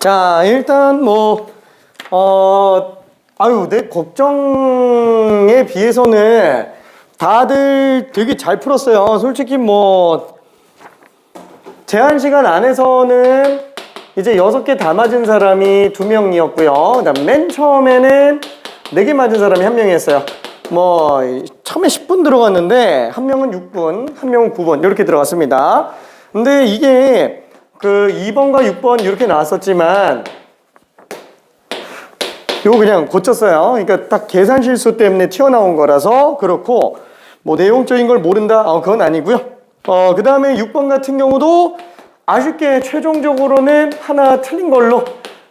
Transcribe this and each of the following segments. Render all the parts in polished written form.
자, 일단 내 걱정에 비해서는 다들 되게 잘 풀었어요. 솔직히 제한 시간 안에서는 이제 6개 다 맞은 사람이 2명이었고요. 그다음 맨 처음에는 4개 맞은 사람이 1명이었어요. 처음에 10분 들어갔는데 한 명은 6분, 한 명은 9분 이렇게 들어갔습니다. 근데 이게 그 2번과 6번 이렇게 나왔었지만 요거 그냥 고쳤어요. 그러니까 딱 계산 실수 때문에 튀어나온 거라서 그렇고 내용적인 걸 모른다? 그건 아니고요. 그 다음에 6번 같은 경우도 아쉽게 최종적으로는 하나 틀린 걸로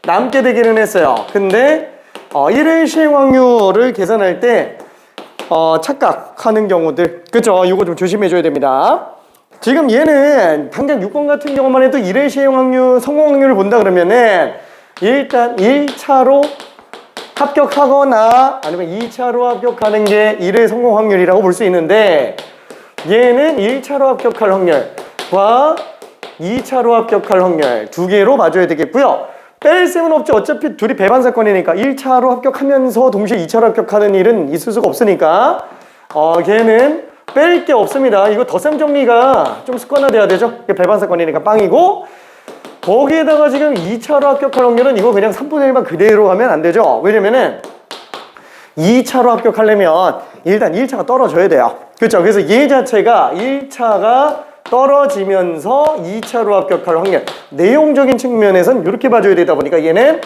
남게 되기는 했어요. 근데 1회 시행 확률을 계산할 때 착각하는 경우들, 그쵸? 이거 좀 조심해줘야 됩니다. 지금 얘는 당장 6번 같은 경우만 해도 1회 시행 확률, 성공 확률을 본다 그러면은 일단 1차로 합격하거나 아니면 2차로 합격하는 게 1회 성공 확률이라고 볼 수 있는데, 얘는 1차로 합격할 확률과 2차로 합격할 확률 2개로 봐줘야 되겠고요. 뺄 셈은 없죠. 어차피 둘이 배반 사건이니까 1차로 합격하면서 동시에 2차로 합격하는 일은 있을 수가 없으니까 걔는 뺄 게 없습니다. 이거 덧셈 정리가 좀 습관화돼야 되죠. 이게 배반 사건이니까 빵이고, 거기에다가 지금 2차로 합격할 확률은 이거 그냥 3분의 1만 그대로 하면 안 되죠. 왜냐면은 2차로 합격하려면 일단 1차가 떨어져야 돼요. 그렇죠? 그래서 얘 자체가 1차가 떨어지면서 2차로 합격할 확률, 내용적인 측면에서는 이렇게 봐줘야 되다 보니까 얘는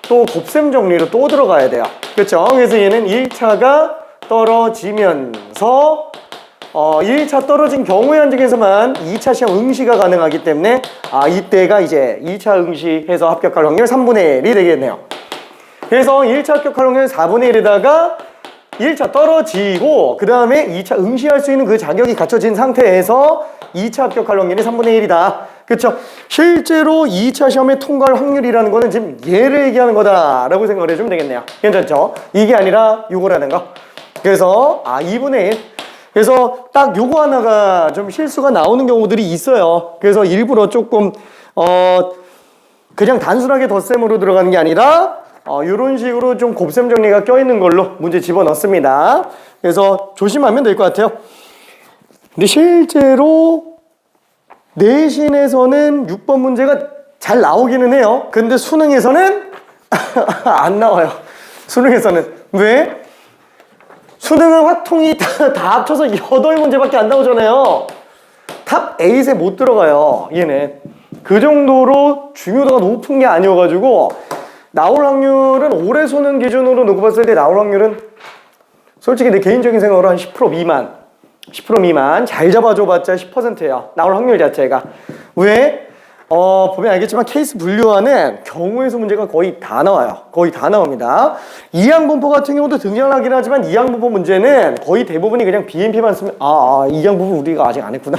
또 곱셈 정리로 또 들어가야 돼요. 그렇죠? 그래서 얘는 1차가 떨어지면서 1차 떨어진 경우의 한정에서만 2차 시험 응시가 가능하기 때문에 이때가 이제 2차 응시해서 합격할 확률 3분의 1이 되겠네요. 그래서 1차 합격할 확률 4분의 1에다가 1차 떨어지고 그 다음에 2차 응시할 수 있는 그 자격이 갖춰진 상태에서 2차 합격할 확률이 3분의 1이다. 그쵸? 실제로 2차 시험에 통과할 확률이라는 거는 지금 얘를 얘기하는 거다라고 생각을 해주면 되겠네요. 괜찮죠? 이게 아니라 요거라는 거. 그래서 2분의 1. 그래서 딱 요거 하나가 좀 실수가 나오는 경우들이 있어요. 그래서 일부러 조금 그냥 단순하게 덧셈으로 들어가는 게 아니라 이런 식으로 좀 곱셈 정리가 껴있는 걸로 문제 집어넣습니다. 그래서 조심하면 될 것 같아요. 근데 실제로 내신에서는 6번 문제가 잘 나오기는 해요. 근데 수능에서는 안 나와요. 수능에서는. 왜? 수능은 확통이 다 합쳐서 8문제밖에 안 나오잖아요. 탑 8에 못 들어가요, 얘는. 그 정도로 중요도가 높은 게 아니어가지고 나올 확률은 올해 수능 기준으로 놓고 봤을 때 나올 확률은 솔직히 내 개인적인 생각으로 한 10% 미만, 10% 미만 잘 잡아줘봤자 10%예요. 나올 확률 자체가. 왜? 보면 알겠지만 케이스 분류화는 경우의 수 문제가 거의 다 나와요. 거의 다 나옵니다. 이항분포 같은 경우도 등장하긴 하지만 이항분포 문제는 거의 대부분이 그냥 BMP만 쓰면 이항분포 우리가 아직 안 했구나.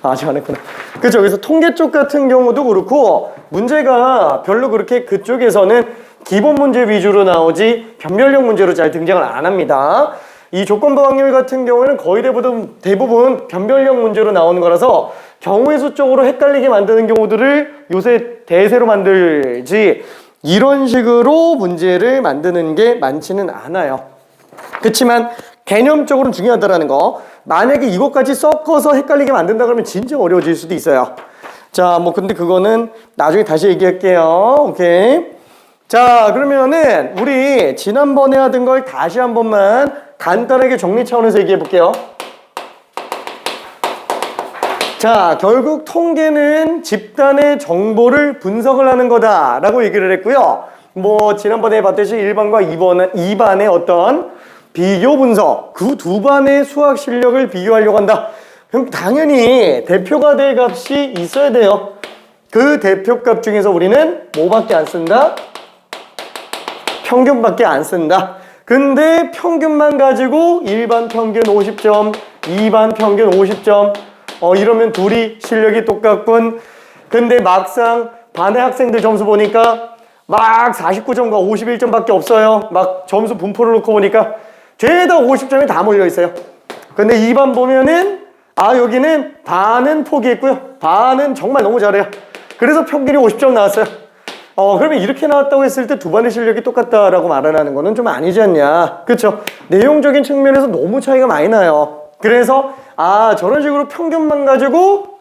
아직 안 했구나. 그렇죠. 그래서 통계 쪽 같은 경우도 그렇고 문제가 별로 그렇게 그쪽에서는 기본 문제 위주로 나오지 변별력 문제로 잘 등장을 안 합니다. 이 조건부 확률 같은 경우에는 거의 대부분 변별력 문제로 나오는 거라서 경우의 수 쪽으로 헷갈리게 만드는 경우들을 요새 대세로 만들지 이런 식으로 문제를 만드는 게 많지는 않아요. 그렇지만 개념적으로는 중요하다라는 거. 만약에 이것까지 섞어서 헷갈리게 만든다 그러면 진짜 어려워질 수도 있어요. 자, 근데 그거는 나중에 다시 얘기할게요. 오케이. 자, 그러면은 우리 지난번에 하던 걸 다시 한 번만 간단하게 정리 차원에서 얘기해 볼게요. 자, 결국 통계는 집단의 정보를 분석을 하는 거다라고 얘기를 했고요. 지난번에 봤듯이 1반과 2반의 어떤 비교 분석, 그 두 반의 수학 실력을 비교하려고 한다. 그럼 당연히 대표가 될 값이 있어야 돼요. 그 대표값 중에서 우리는 뭐밖에 안 쓴다? 평균밖에 안 쓴다. 근데 평균만 가지고 1반 평균 50점, 2반 평균 50점, 이러면 둘이 실력이 똑같군. 근데 막상 반의 학생들 점수 보니까 막 49점과 51점밖에 없어요. 막 점수 분포를 놓고 보니까 죄다 50점이 다 몰려 있어요. 근데 2반 보면은 여기는 반은 포기했고요. 반은 정말 너무 잘해요. 그래서 평균이 50점 나왔어요. 그러면 이렇게 나왔다고 했을 때 두 반의 실력이 똑같다라고 말을 하는 거는 좀 아니지 않냐. 그쵸? 내용적인 측면에서 너무 차이가 많이 나요. 그래서 저런 식으로 평균만 가지고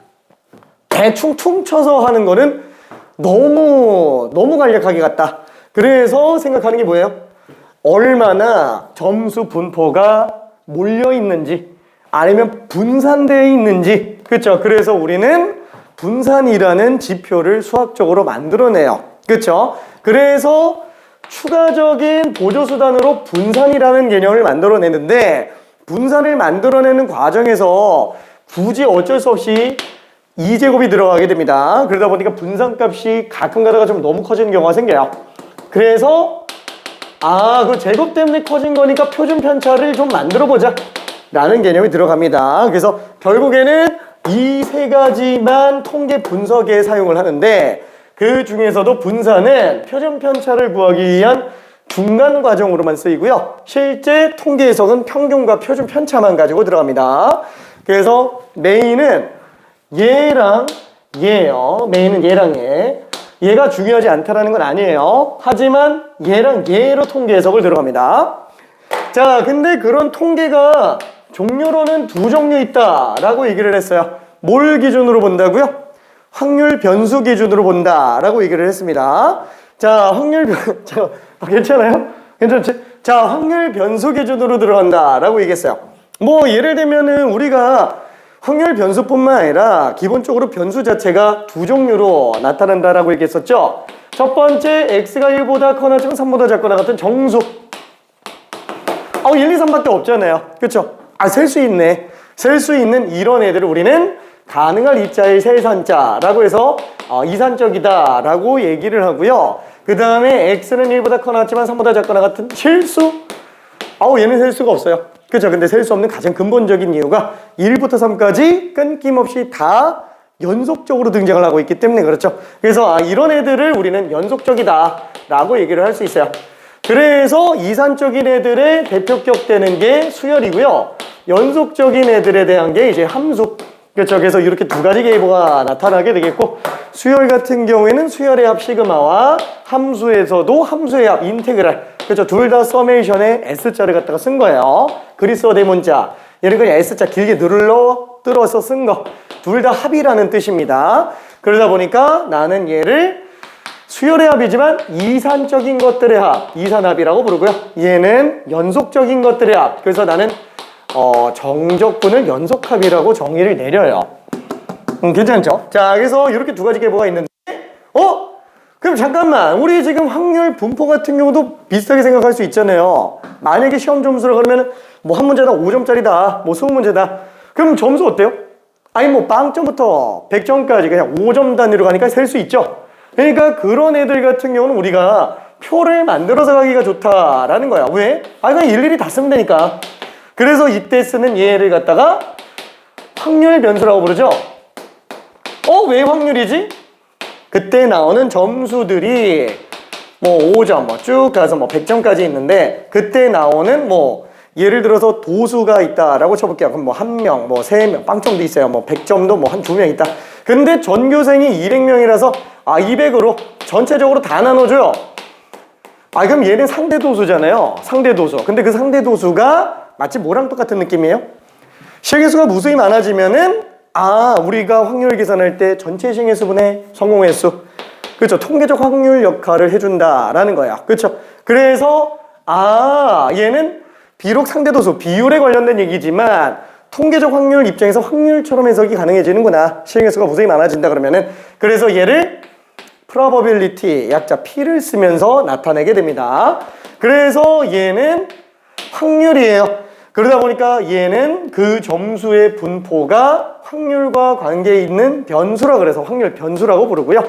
대충 퉁쳐서 하는 거는 너무 간략하게 갔다. 그래서 생각하는 게 뭐예요? 얼마나 점수 분포가 몰려 있는지 아니면 분산되어 있는지. 그쵸? 그래서 우리는 분산이라는 지표를 수학적으로 만들어내요. 그쵸? 그래서 추가적인 보조수단으로 분산이라는 개념을 만들어내는데, 분산을 만들어내는 과정에서 굳이 어쩔 수 없이 2제곱이 들어가게 됩니다. 그러다 보니까 분산값이 가끔 가다가 좀 너무 커지는 경우가 생겨요. 그래서 그 제곱 때문에 커진 거니까 표준 편차를 좀 만들어 보자 라는 개념이 들어갑니다. 그래서 결국에는 이 세 가지만 통계 분석에 사용을 하는데, 그 중에서도 분산은 표준 편차를 구하기 위한 중간 과정으로만 쓰이고요. 실제 통계 해석은 평균과 표준 편차만 가지고 들어갑니다. 그래서 메인은 얘랑 얘예요. 메인은 얘랑 얘. 얘가 중요하지 않다라는 건 아니에요. 하지만 얘랑 얘로 통계 해석을 들어갑니다. 자, 근데 그런 통계가 종류로는 두 종류 있다라고 얘기를 했어요. 뭘 기준으로 본다고요? 확률 변수 기준으로 본다라고 얘기를 했습니다. 자, 괜찮아요? 괜찮지? 자, 확률 변수 기준으로 들어간다라고 얘기했어요. 뭐 예를 들면은 우리가 확률 변수뿐만 아니라 기본적으로 변수 자체가 두 종류로 나타난다라고 얘기했었죠. 첫 번째, x가 1보다 커나 지금 3보다 작거나 같은 정수. 1, 2, 3밖에 없잖아요. 그쵸? 셀 수 있네. 셀 수 있는 이런 애들을 우리는 가능할 이자의 세산자라고 해서 이산적이다 라고 얘기를 하고요. 그 다음에 x는 1보다 커나 같지만 3보다 작거나 같은 실수. 얘는 셀 수가 없어요. 그죠? 근데 셀 수 없는 가장 근본적인 이유가 1부터 3까지 끊김없이 다 연속적으로 등장을 하고 있기 때문에 그렇죠. 그래서 이런 애들을 우리는 연속적이다 라고 얘기를 할 수 있어요. 그래서 이산적인 애들의 대표격 되는 게 수열이고요. 연속적인 애들에 대한 게 이제 함수. 그렇죠. 그래서 이렇게 두 가지 계보가 나타나게 되겠고, 수열 같은 경우에는 수열의 합 시그마와 함수에서도 함수의 합 인테그랄. 그렇죠. 둘 다 서메이션에 S자를 갖다가 쓴 거예요. 그리스어 대문자. 얘는 그냥 S자 길게 뚫어서 쓴 거. 둘 다 합이라는 뜻입니다. 그러다 보니까 나는 얘를 수열의 합이지만 이산적인 것들의 합, 이산합이라고 부르고요. 얘는 연속적인 것들의 합. 그래서 나는 정적분을 연속합이라고 정의를 내려요. 괜찮죠? 자, 그래서 이렇게 두 가지 계보가 있는데, 그럼 잠깐만, 우리 지금 확률 분포 같은 경우도 비슷하게 생각할 수 있잖아요. 만약에 시험 점수를 그러면 뭐 한 문제당 5점짜리다, 뭐 20문제다. 그럼 점수 어때요? 뭐 빵점부터 100점까지 그냥 5점 단위로 가니까 셀 수 있죠. 그러니까 그런 애들 같은 경우는 우리가 표를 만들어서 가기가 좋다라는 거야. 왜? 그냥 일일이 다 쓰면 되니까. 그래서 이때 쓰는 얘를 갖다가 확률 변수라고 부르죠. 왜 확률이지? 그때 나오는 점수들이 뭐 5점 쭉 가서 100점까지 있는데, 그때 나오는 예를 들어서 도수가 있다라고 쳐볼게요. 그럼 1명, 3명, 빵점도 있어요. 100점도 한 2명 있다. 근데 전교생이 200명이라서 200으로 전체적으로 다 나눠줘요. 그럼 얘는 상대도수잖아요. 상대도수. 근데 그 상대도수가 마치 뭐랑 똑같은 느낌이에요? 실개수가 무수히 많아지면은 우리가 확률 계산할 때 전체 실개수분의 성공 횟수. 그렇죠. 통계적 확률 역할을 해준다라는 거야. 그렇죠. 그래서 얘는 비록 상대도수, 비율에 관련된 얘기지만 통계적 확률 입장에서 확률처럼 해석이 가능해지는구나. 실개수가 무수히 많아진다 그러면은. 그래서 얘를 probability, 약자 P를 쓰면서 나타내게 됩니다. 그래서 얘는 확률이에요. 그러다 보니까 얘는 그 점수의 분포가 확률과 관계 있는 변수라 그래서 확률 변수라고 부르고요.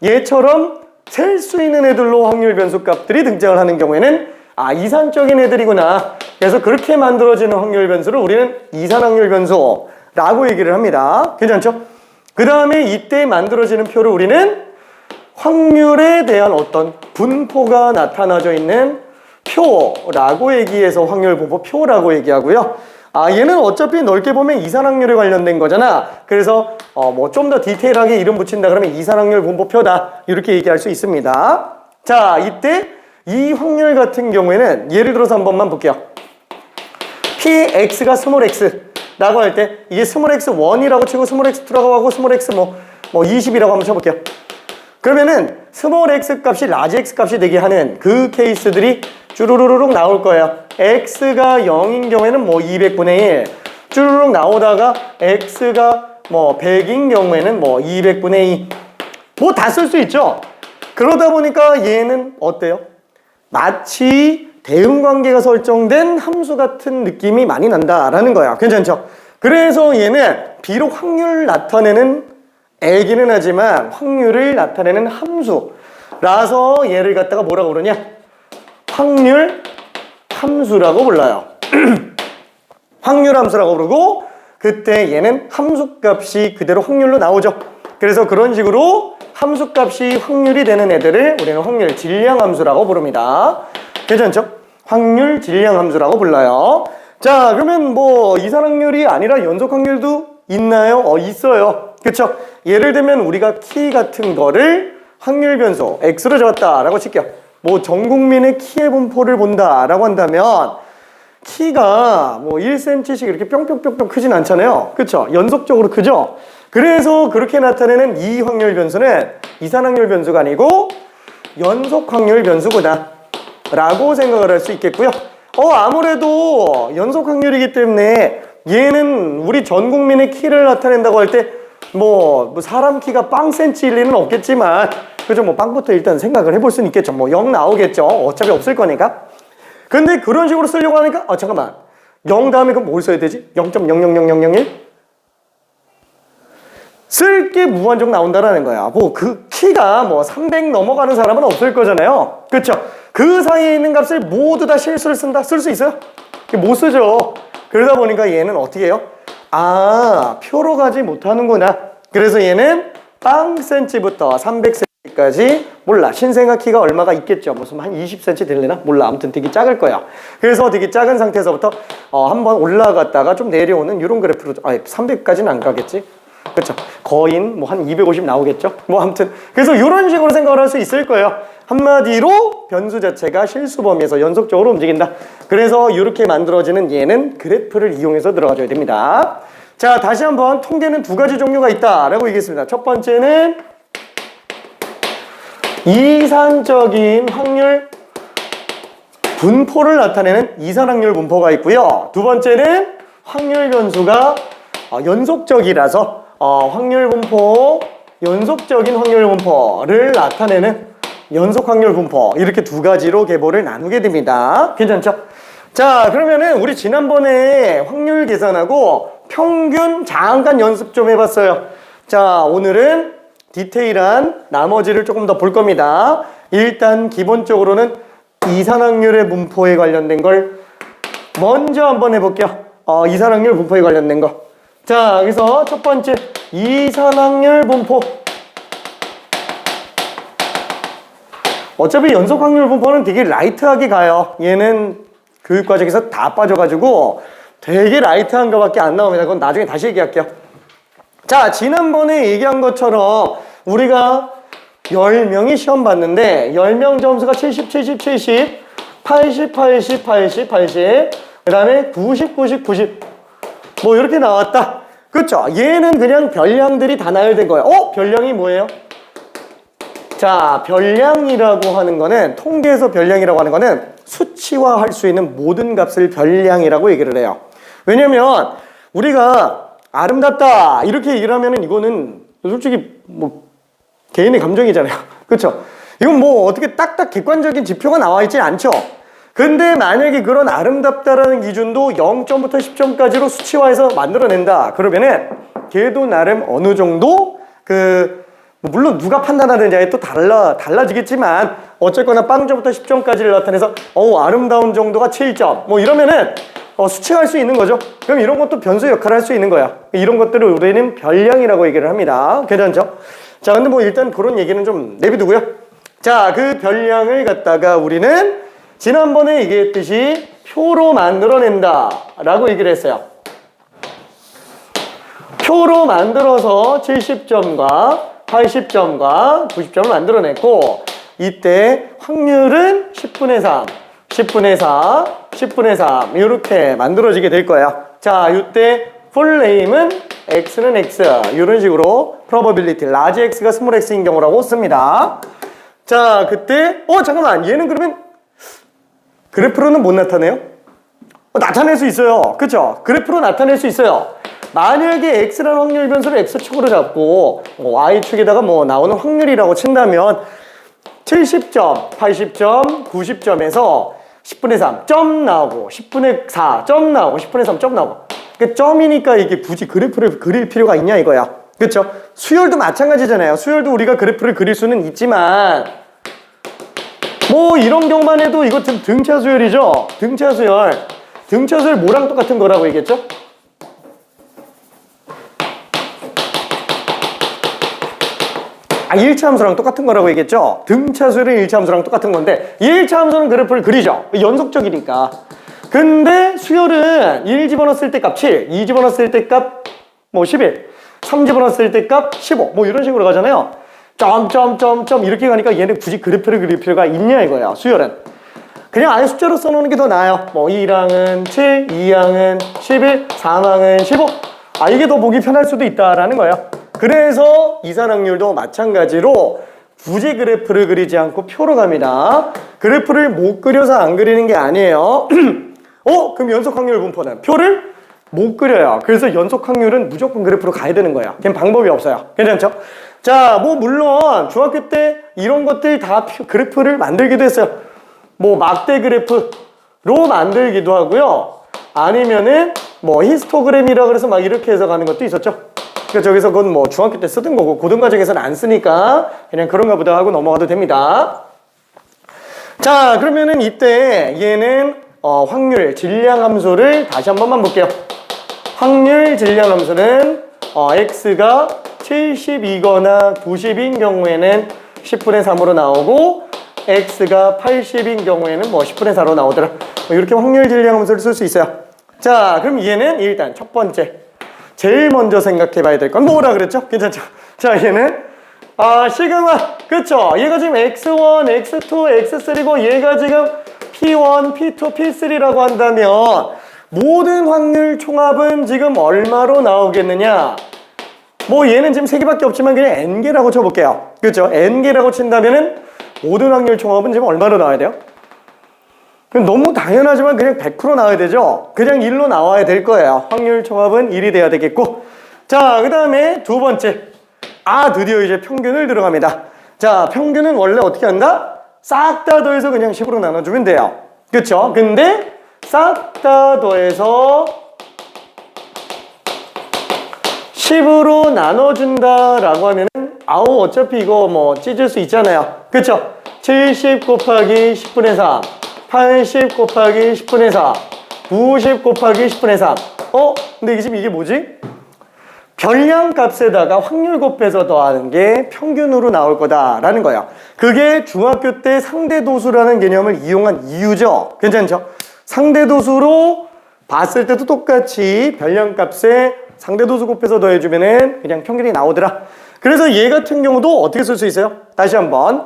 얘처럼 셀 수 있는 애들로 확률 변수 값들이 등장을 하는 경우에는 이산적인 애들이구나. 그래서 그렇게 만들어지는 확률 변수를 우리는 이산 확률 변수라고 얘기를 합니다. 괜찮죠? 그 다음에 이때 만들어지는 표를 우리는 확률에 대한 어떤 분포가 나타나져 있는 표라고 얘기해서 확률 분포 표라고 얘기하고요. 얘는 어차피 넓게 보면 이산확률에 관련된 거잖아. 그래서 뭐 좀 더 디테일하게 이름 붙인다 그러면 이산확률 분포표다 이렇게 얘기할 수 있습니다. 자, 이때 이 확률 같은 경우에는 예를 들어서 한 번만 볼게요. px가 스몰 x 라고 할 때 이게 스몰 x1이라고 치고 스몰 x2라고 하고 스몰 x 뭐 20이라고 한번 쳐볼게요. 그러면은 스몰 x 값이 라지 x 값이 되게 하는 그 케이스들이 쭈루루룩 나올 거예요. x가 0인 경우에는 뭐 200분의 1 쭈루룩 나오다가 x가 뭐 100인 경우에는 뭐 200분의 2 뭐 다 쓸 수 있죠. 그러다 보니까 얘는 어때요? 마치 대응관계가 설정된 함수 같은 느낌이 많이 난다라는 거야. 괜찮죠? 그래서 얘는 비록 확률 나타내는 애기는 하지만 확률을 나타내는 함수라서 얘를 갖다가 뭐라고 그러냐? 확률 함수라고 불러요. 확률 함수라고 부르고 그때 얘는 함수값이 그대로 확률로 나오죠. 그래서 그런 식으로 함수값이 확률이 되는 애들을 우리는 확률 질량 함수라고 부릅니다. 괜찮죠? 확률 질량 함수라고 불러요. 자, 그러면 뭐 이산확률이 아니라 연속확률도 있나요? 있어요. 그쵸? 예를 들면 우리가 키 같은 거를 확률 변수 x로 잡았다라고 칠게요. 뭐 전 국민의 키의 분포를 본다라고 한다면 키가 뭐 1cm씩 이렇게 뿅뿅뿅뿅 크진 않잖아요. 그쵸? 연속적으로 크죠? 그래서 그렇게 나타내는 이 확률 변수는 이산확률 변수가 아니고 연속 확률 변수구나 라고 생각을 할 수 있겠고요. 아무래도 연속 확률이기 때문에 얘는 우리 전 국민의 키를 나타낸다고 할 때 뭐 사람 키가 빵 센치일 리는 없겠지만 그죠? 뭐 빵부터 일단 생각을 해볼 수는 있겠죠. 뭐 0 나오겠죠. 어차피 없을 거니까. 근데 그런 식으로 쓰려고 하니까 잠깐만 0 다음에 그럼 뭘 써야 되지? 0.0000001? 쓸 게 무한정 나온다라는 거야. 뭐 그 키가 뭐 300 넘어가는 사람은 없을 거잖아요. 그렇죠? 그 사이에 있는 값을 모두 다 실수를 쓴다? 쓸 수 있어요? 못 쓰죠. 그러다 보니까 얘는 어떻게 해요? 표로 가지 못하는구나. 그래서 얘는 빵 센치부터 300cm까지 몰라. 신생아 키가 얼마가 있겠죠. 무슨 한 20cm 되려나? 몰라. 아무튼 되게 작을 거야. 그래서 되게 작은 상태에서부터 한번 올라갔다가 좀 내려오는 이런 그래프로 300까지는 안 가겠지? 그렇죠. 거인 뭐 한 250 나오겠죠. 뭐 아무튼 그래서 이런 식으로 생각을 할 수 있을 거예요. 한마디로 변수 자체가 실수 범위에서 연속적으로 움직인다. 그래서 이렇게 만들어지는 얘는 그래프를 이용해서 들어가줘야 됩니다. 자, 다시 한번 통계는 두 가지 종류가 있다라고 얘기했습니다. 첫 번째는 이산적인 확률 분포를 나타내는 이산확률 분포가 있고요. 두 번째는 확률 변수가 연속적이라서 확률 분포, 연속적인 확률 분포를 나타내는 연속 확률 분포 이렇게 두 가지로 계보를 나누게 됩니다. 괜찮죠? 자, 그러면은 우리 지난번에 확률 계산하고 평균 잠깐 연습 좀 해봤어요. 자, 오늘은 디테일한 나머지를 조금 더 볼 겁니다. 일단 기본적으로는 이산확률의 분포에 관련된 걸 먼저 한번 해볼게요. 이산확률 분포에 관련된 거. 자, 여기서 첫 번째 이산확률 분포. 어차피 연속 확률 분포는 되게 라이트하게 가요. 얘는 교육과정에서 다 빠져가지고 되게 라이트한 거밖에 안 나옵니다. 그건 나중에 다시 얘기할게요. 자, 지난번에 얘기한 것처럼 우리가 10명이 시험 봤는데 10명 점수가 70, 70, 70, 80, 80, 80, 80, 그 다음에 90, 90, 90 뭐 이렇게 나왔다. 그렇죠? 얘는 그냥 별량들이 다 나열된 거예요. 별량이 뭐예요? 자, 별량이라고 하는 거는 통계에서 별량이라고 하는 거는 수치화할 수 있는 모든 값을 별량이라고 얘기를 해요. 왜냐면 우리가 아름답다 이렇게 얘기를 하면은 이거는 솔직히 뭐 개인의 감정이잖아요. 그렇죠? 이건 뭐 어떻게 딱딱 객관적인 지표가 나와 있지 않죠. 근데 만약에 그런 아름답다라는 기준도 0점부터 10점까지로 수치화해서 만들어낸다 그러면은 걔도 나름 어느 정도 물론 누가 판단하느냐에 또 달라지겠지만 어쨌거나 빵점부터 10점까지를 나타내서 아름다운 정도가 7점 뭐 이러면은 수치화할 수 있는 거죠. 그럼 이런 것도 변수 역할을 할 수 있는 거야. 이런 것들을 우리는 별량이라고 얘기를 합니다. 괜찮죠? 자, 근데 뭐 일단 그런 얘기는 좀 내비두고요. 자, 그 별량을 갖다가 우리는 지난번에 얘기했듯이 표로 만들어낸다 라고 얘기를 했어요. 표로 만들어서 70점과 80점과 90점을 만들어냈고, 이때 확률은 10분의 3, 10분의 4, 10분의 3 이렇게 만들어지게 될 거예요. 자, 이때 풀네임은 x는 x 이런 식으로 probability large x가 small x인 경우라고 씁니다. 자, 그때 잠깐만, 얘는 그러면 그래프로는 못 나타내요? 나타낼 수 있어요. 그쵸? 그래프로 나타낼 수 있어요. 만약에 x라는 확률 변수를 x축으로 잡고 y축에다가 나오는 확률이라고 친다면 70점, 80점, 90점에서 10분의 3 점 나오고 10분의 4 점 나오고 10분의 3 점 나오고, 그 점이니까 이게 굳이 그래프를 그릴 필요가 있냐 이거야. 그쵸? 수열도 마찬가지잖아요. 수열도 우리가 그래프를 그릴 수는 있지만 이런 경우만 해도 이거 등차 수열이죠. 등차 수열 뭐랑 똑같은 거라고 얘기했죠? 일차 함수랑 똑같은 거라고 얘기했죠? 등차 수열은 일차 함수랑 똑같은 건데, 1차 함수는 그래프를 그리죠. 연속적이니까. 근데 수열은 1 집어넣었을 때 값 7, 2 집어넣었을 때 값 11, 3 집어넣었을 때 값 15 이런 식으로 가잖아요. 점점점점 이렇게 가니까 얘는 굳이 그래프를 그릴 필요가 있냐 이거야. 수열은 그냥 아예 숫자로 써놓는 게 더 나아요. 1항은 7, 2항은 11, 3항은 15. 이게 더 보기 편할 수도 있다라는 거예요. 그래서 이산확률도 마찬가지로 굳이 그래프를 그리지 않고 표로 갑니다. 그래프를 못 그려서 안 그리는 게 아니에요. 그럼 연속확률 분포는 표를 못 그려요. 그래서 연속확률은 무조건 그래프로 가야 되는 거예요. 그냥 방법이 없어요. 괜찮죠? 자, 물론 중학교 때 이런 것들 다 그래프를 만들기도 했어요. 막대 그래프로 만들기도 하고요. 아니면은 히스토그램이라 그래서 막 이렇게 해서 가는 것도 있었죠. 그러니까 저기서 그건 중학교 때 쓰던 거고 고등과정에서는 안 쓰니까 그냥 그런가 보다 하고 넘어가도 됩니다. 자, 그러면은 이때 얘는 확률 질량 함수를 다시 한 번만 볼게요. 확률 질량 함수는 x가 70이거나 90인 경우에는 10분의 3으로 나오고, x가 80인 경우에는 10분의 4로 나오더라. 이렇게 확률 질량 함수를 쓸 수 있어요. 자, 그럼 얘는 일단 첫 번째 제일 먼저 생각해 봐야 될 건 뭐라 그랬죠? 괜찮죠? 자, 얘는 시그마. 그쵸? 얘가 지금 x1, x2, x3고 얘가 지금 p1, p2, p3라고 한다면 모든 확률 총합은 지금 얼마로 나오겠느냐? 얘는 지금 3개밖에 없지만 그냥 n개라고 쳐볼게요. 그쵸? n개라고 친다면은 모든 확률 총합은 지금 얼마로 나와야 돼요? 너무 당연하지만 그냥 100% 나와야 되죠? 그냥 1로 나와야 될 거예요. 확률 총합은 1이 돼야 되겠고. 자, 그 다음에 두 번째. 드디어 이제 평균을 들어갑니다. 자, 평균은 원래 어떻게 한다? 싹 다 더해서 그냥 10으로 나눠주면 돼요. 그쵸? 근데 싹 다 더해서 10으로 나눠준다라고 하면은 어차피 이거 찢을 수 있잖아요. 그쵸? 70 곱하기 10분의 3, 80 곱하기 10분의 4, 90 곱하기 10분의 3. 근데 지금 이게 뭐지? 별량 값에다가 확률 곱해서 더하는 게 평균으로 나올 거다라는 거예요. 그게 중학교 때 상대도수라는 개념을 이용한 이유죠. 괜찮죠? 상대도수로 봤을 때도 똑같이 별량 값에 상대도수 곱해서 더해주면은 그냥 평균이 나오더라. 그래서 얘 같은 경우도 어떻게 쓸 수 있어요? 다시 한번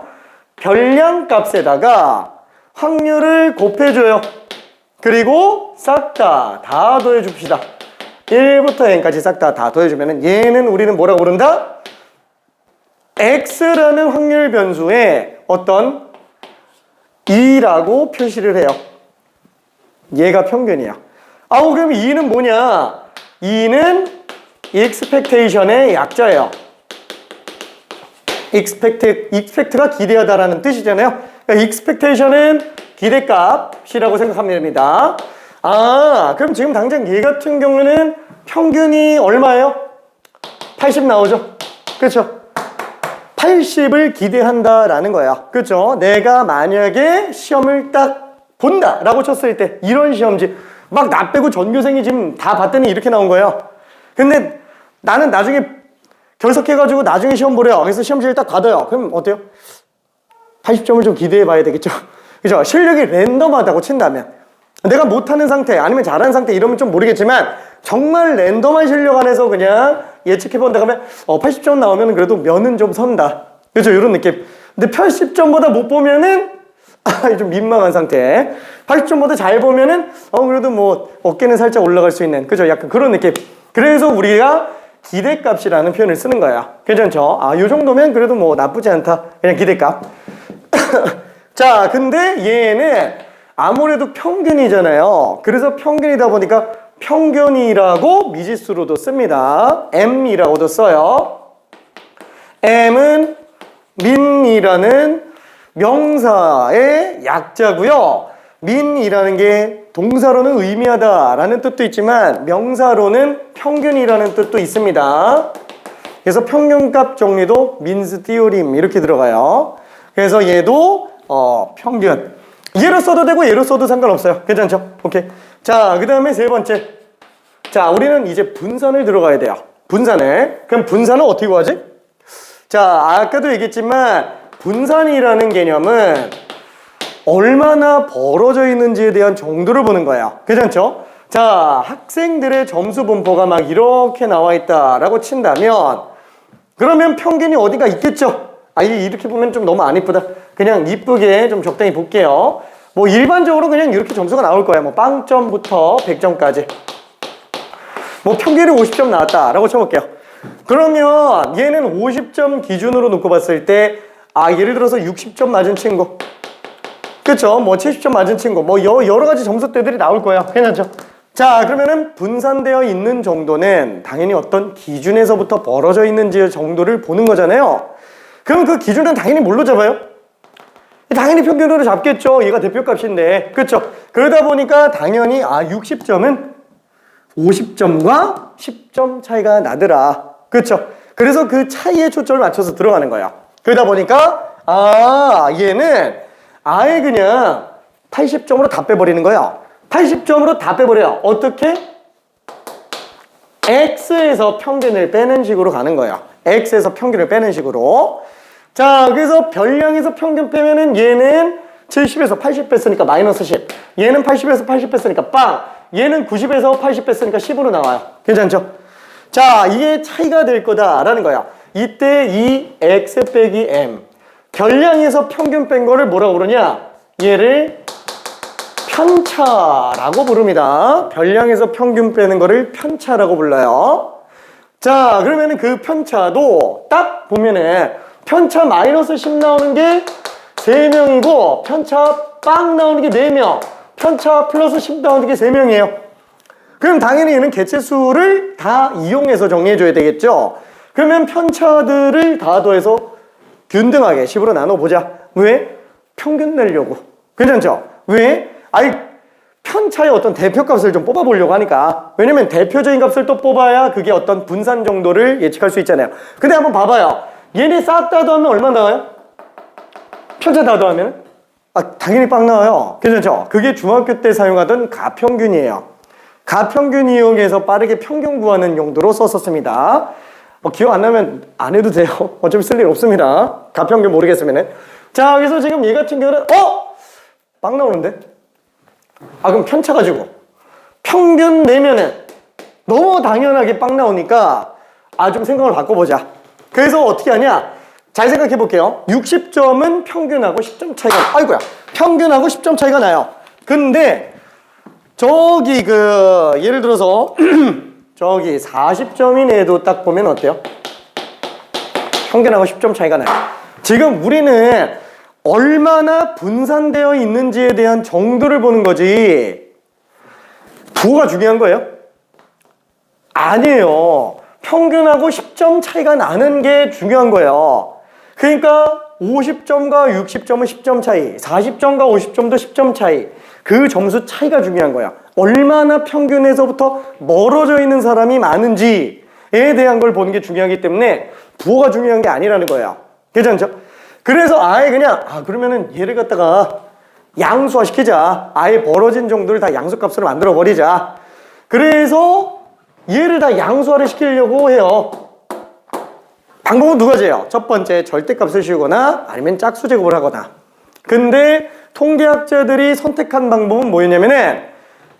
별량 값에다가 확률을 곱해줘요. 그리고 싹 다 더해줍시다. 1부터 n까지 싹 다 더해주면은 얘는 우리는 뭐라고 부른다? x라는 확률 변수에 어떤 2라고 표시를 해요. 얘가 평균이야. 그럼 2는 뭐냐? 2는 expectation의 약자예요. expect가 기대하다라는 뜻이잖아요. 그러니까 expectation은 기대값이라고 생각하면 됩니다. 그럼 지금 당장 얘 같은 경우는 평균이 얼마예요? 80 나오죠? 그렇죠? 80을 기대한다라는 거야. 그렇죠? 내가 만약에 시험을 딱 본다라고 쳤을 때 이런 시험지 막 나 빼고 전교생이 지금 다 봤더니 이렇게 나온 거예요. 근데 나는 나중에 결석해가지고 나중에 시험 보래요. 그래서 시험지를 딱 받아요. 그럼 어때요? 80점을 좀 기대해 봐야 되겠죠? 그죠? 실력이 랜덤하다고 친다면. 내가 못하는 상태 아니면 잘하는 상태 이러면 좀 모르겠지만 정말 랜덤한 실력 안에서 그냥 예측해본다 하면 80점 나오면 그래도 면은 좀 선다. 그렇죠? 이런 느낌. 근데 80점보다 못 보면은 좀 민망한 상태. 80점보다 잘 보면은 그래도 뭐 어깨는 살짝 올라갈 수 있는, 그죠? 약간 그런 느낌. 그래서 우리가 기대값이라는 표현을 쓰는 거야. 괜찮죠? 요 정도면 그래도 뭐 나쁘지 않다. 그냥 기대값. 자, 근데 얘는 아무래도 평균이잖아요. 그래서 평균이다 보니까 평균이라고 미지수로도 씁니다. M이라고도 써요. M은 민이라는 명사의 약자고요. 민이라는 게 동사로는 의미하다라는 뜻도 있지만 명사로는 평균이라는 뜻도 있습니다. 그래서 평균값 정리도 민스 띠오림 이렇게 들어가요. 그래서 얘도 평균. 얘로 써도 되고 얘로 써도 상관없어요. 괜찮죠? 오케이. 자, 그 다음에 세 번째. 자, 우리는 이제 분산을 들어가야 돼요. 분산을. 그럼 분산은 어떻게 구하지? 자, 아까도 얘기했지만 분산이라는 개념은 얼마나 벌어져 있는지에 대한 정도를 보는 거예요. 괜찮죠? 자, 학생들의 점수 분포가 막 이렇게 나와 있다라고 친다면 그러면 평균이 어디가 있겠죠? 이렇게 보면 좀 너무 안 이쁘다. 그냥 이쁘게 좀 적당히 볼게요. 뭐 일반적으로 그냥 이렇게 점수가 나올 거예요. 뭐 빵점부터 100점까지. 뭐 평균이 50점 나왔다라고 쳐볼게요. 그러면 얘는 50점 기준으로 놓고 봤을 때 예를 들어서 60점 맞은 친구, 그쵸? 뭐 70점 맞은 친구, 뭐 여러 가지 점수대들이 나올 거예요. 괜찮죠? 자, 그러면은 분산되어 있는 정도는 당연히 어떤 기준에서부터 벌어져 있는지 정도를 보는 거잖아요. 그럼 그 기준은 당연히 뭘로 잡아요? 당연히 평균으로 잡겠죠. 얘가 대표값인데. 그쵸? 그러다 보니까 당연히 60점은 50점과 10점 차이가 나더라. 그쵸? 그래서 그 차이에 초점을 맞춰서 들어가는 거예요. 그러다 보니까 얘는 아예 그냥 80점으로 다 빼버리는 거예요. 80점으로 다 빼버려요. 어떻게? X에서 평균을 빼는 식으로 가는 거예요. X에서 평균을 빼는 식으로. 자, 그래서 별량에서 평균 빼면은 얘는 70에서 80 뺐으니까 마이너스 10. 얘는 80에서 80 뺐으니까 빵. 얘는 90에서 80 뺐으니까 10으로 나와요. 괜찮죠? 자, 이게 차이가 될 거다라는 거야. 이때 이 X 빼기 M. 별량에서 평균 뺀 거를 뭐라고 부르냐? 얘를 편차라고 부릅니다. 별량에서 평균 빼는 거를 편차라고 불러요. 자, 그러면은 그 편차도 딱 보면은 편차 마이너스 10 나오는 게 3명이고 편차 빵 나오는 게 4명, 편차 플러스 10 나오는 게 3명이에요. 그럼 당연히 얘는 개체수를 다 이용해서 정리해줘야 되겠죠. 그러면 편차들을 다 더해서 균등하게 10으로 나눠보자. 왜? 평균 내려고. 괜찮죠? 왜? 편차의 어떤 대표값을 좀 뽑아보려고 하니까. 왜냐면 대표적인 값을 또 뽑아야 그게 어떤 분산 정도를 예측할 수 있잖아요. 근데 한번 봐봐요. 얘네 싹 다 더하면 얼마 나와요? 편차 다 더하면? 당연히 빵 나와요. 괜찮죠? 그게 중학교 때 사용하던 가평균이에요. 가평균 이용해서 빠르게 평균 구하는 용도로 썼었습니다. 기억 안 나면 안 해도 돼요. 어차피 쓸 일 없습니다. 가평균 모르겠으면은. 자, 그래서 지금 얘 같은 경우는 빵 나오는데? 그럼 편차 가지고 평균 내면은 너무 당연하게 빵 나오니까 좀 생각을 바꿔보자. 그래서 어떻게 하냐? 잘 생각해 볼게요. 60점은 평균하고 10점 차이가 평균하고 10점 차이가 나요. 근데 저기 예를 들어서 저기 40점인 애도 딱 보면 어때요? 평균하고 10점 차이가 나요. 지금 우리는 얼마나 분산되어 있는지에 대한 정도를 보는 거지 부호가 중요한 거예요? 아니에요. 평균하고 10점 차이가 나는 게 중요한 거예요. 그러니까 50점과 60점은 10점 차이, 40점과 50점도 10점 차이. 그 점수 차이가 중요한 거야. 얼마나 평균에서부터 멀어져 있는 사람이 많은지에 대한 걸 보는 게 중요하기 때문에 부호가 중요한 게 아니라는 거예요. 괜찮죠? 그래서 아예 그냥 그러면은 얘를 갖다가 양수화 시키자. 아예 벌어진 정도를 다 양수값으로 만들어 버리자. 그래서 얘를 다 양수화를 시키려고 해요. 방법은 두 가지예요. 첫 번째, 절대값을 씌우거나 아니면 짝수 제곱을 하거나. 근데 통계학자들이 선택한 방법은 뭐였냐면은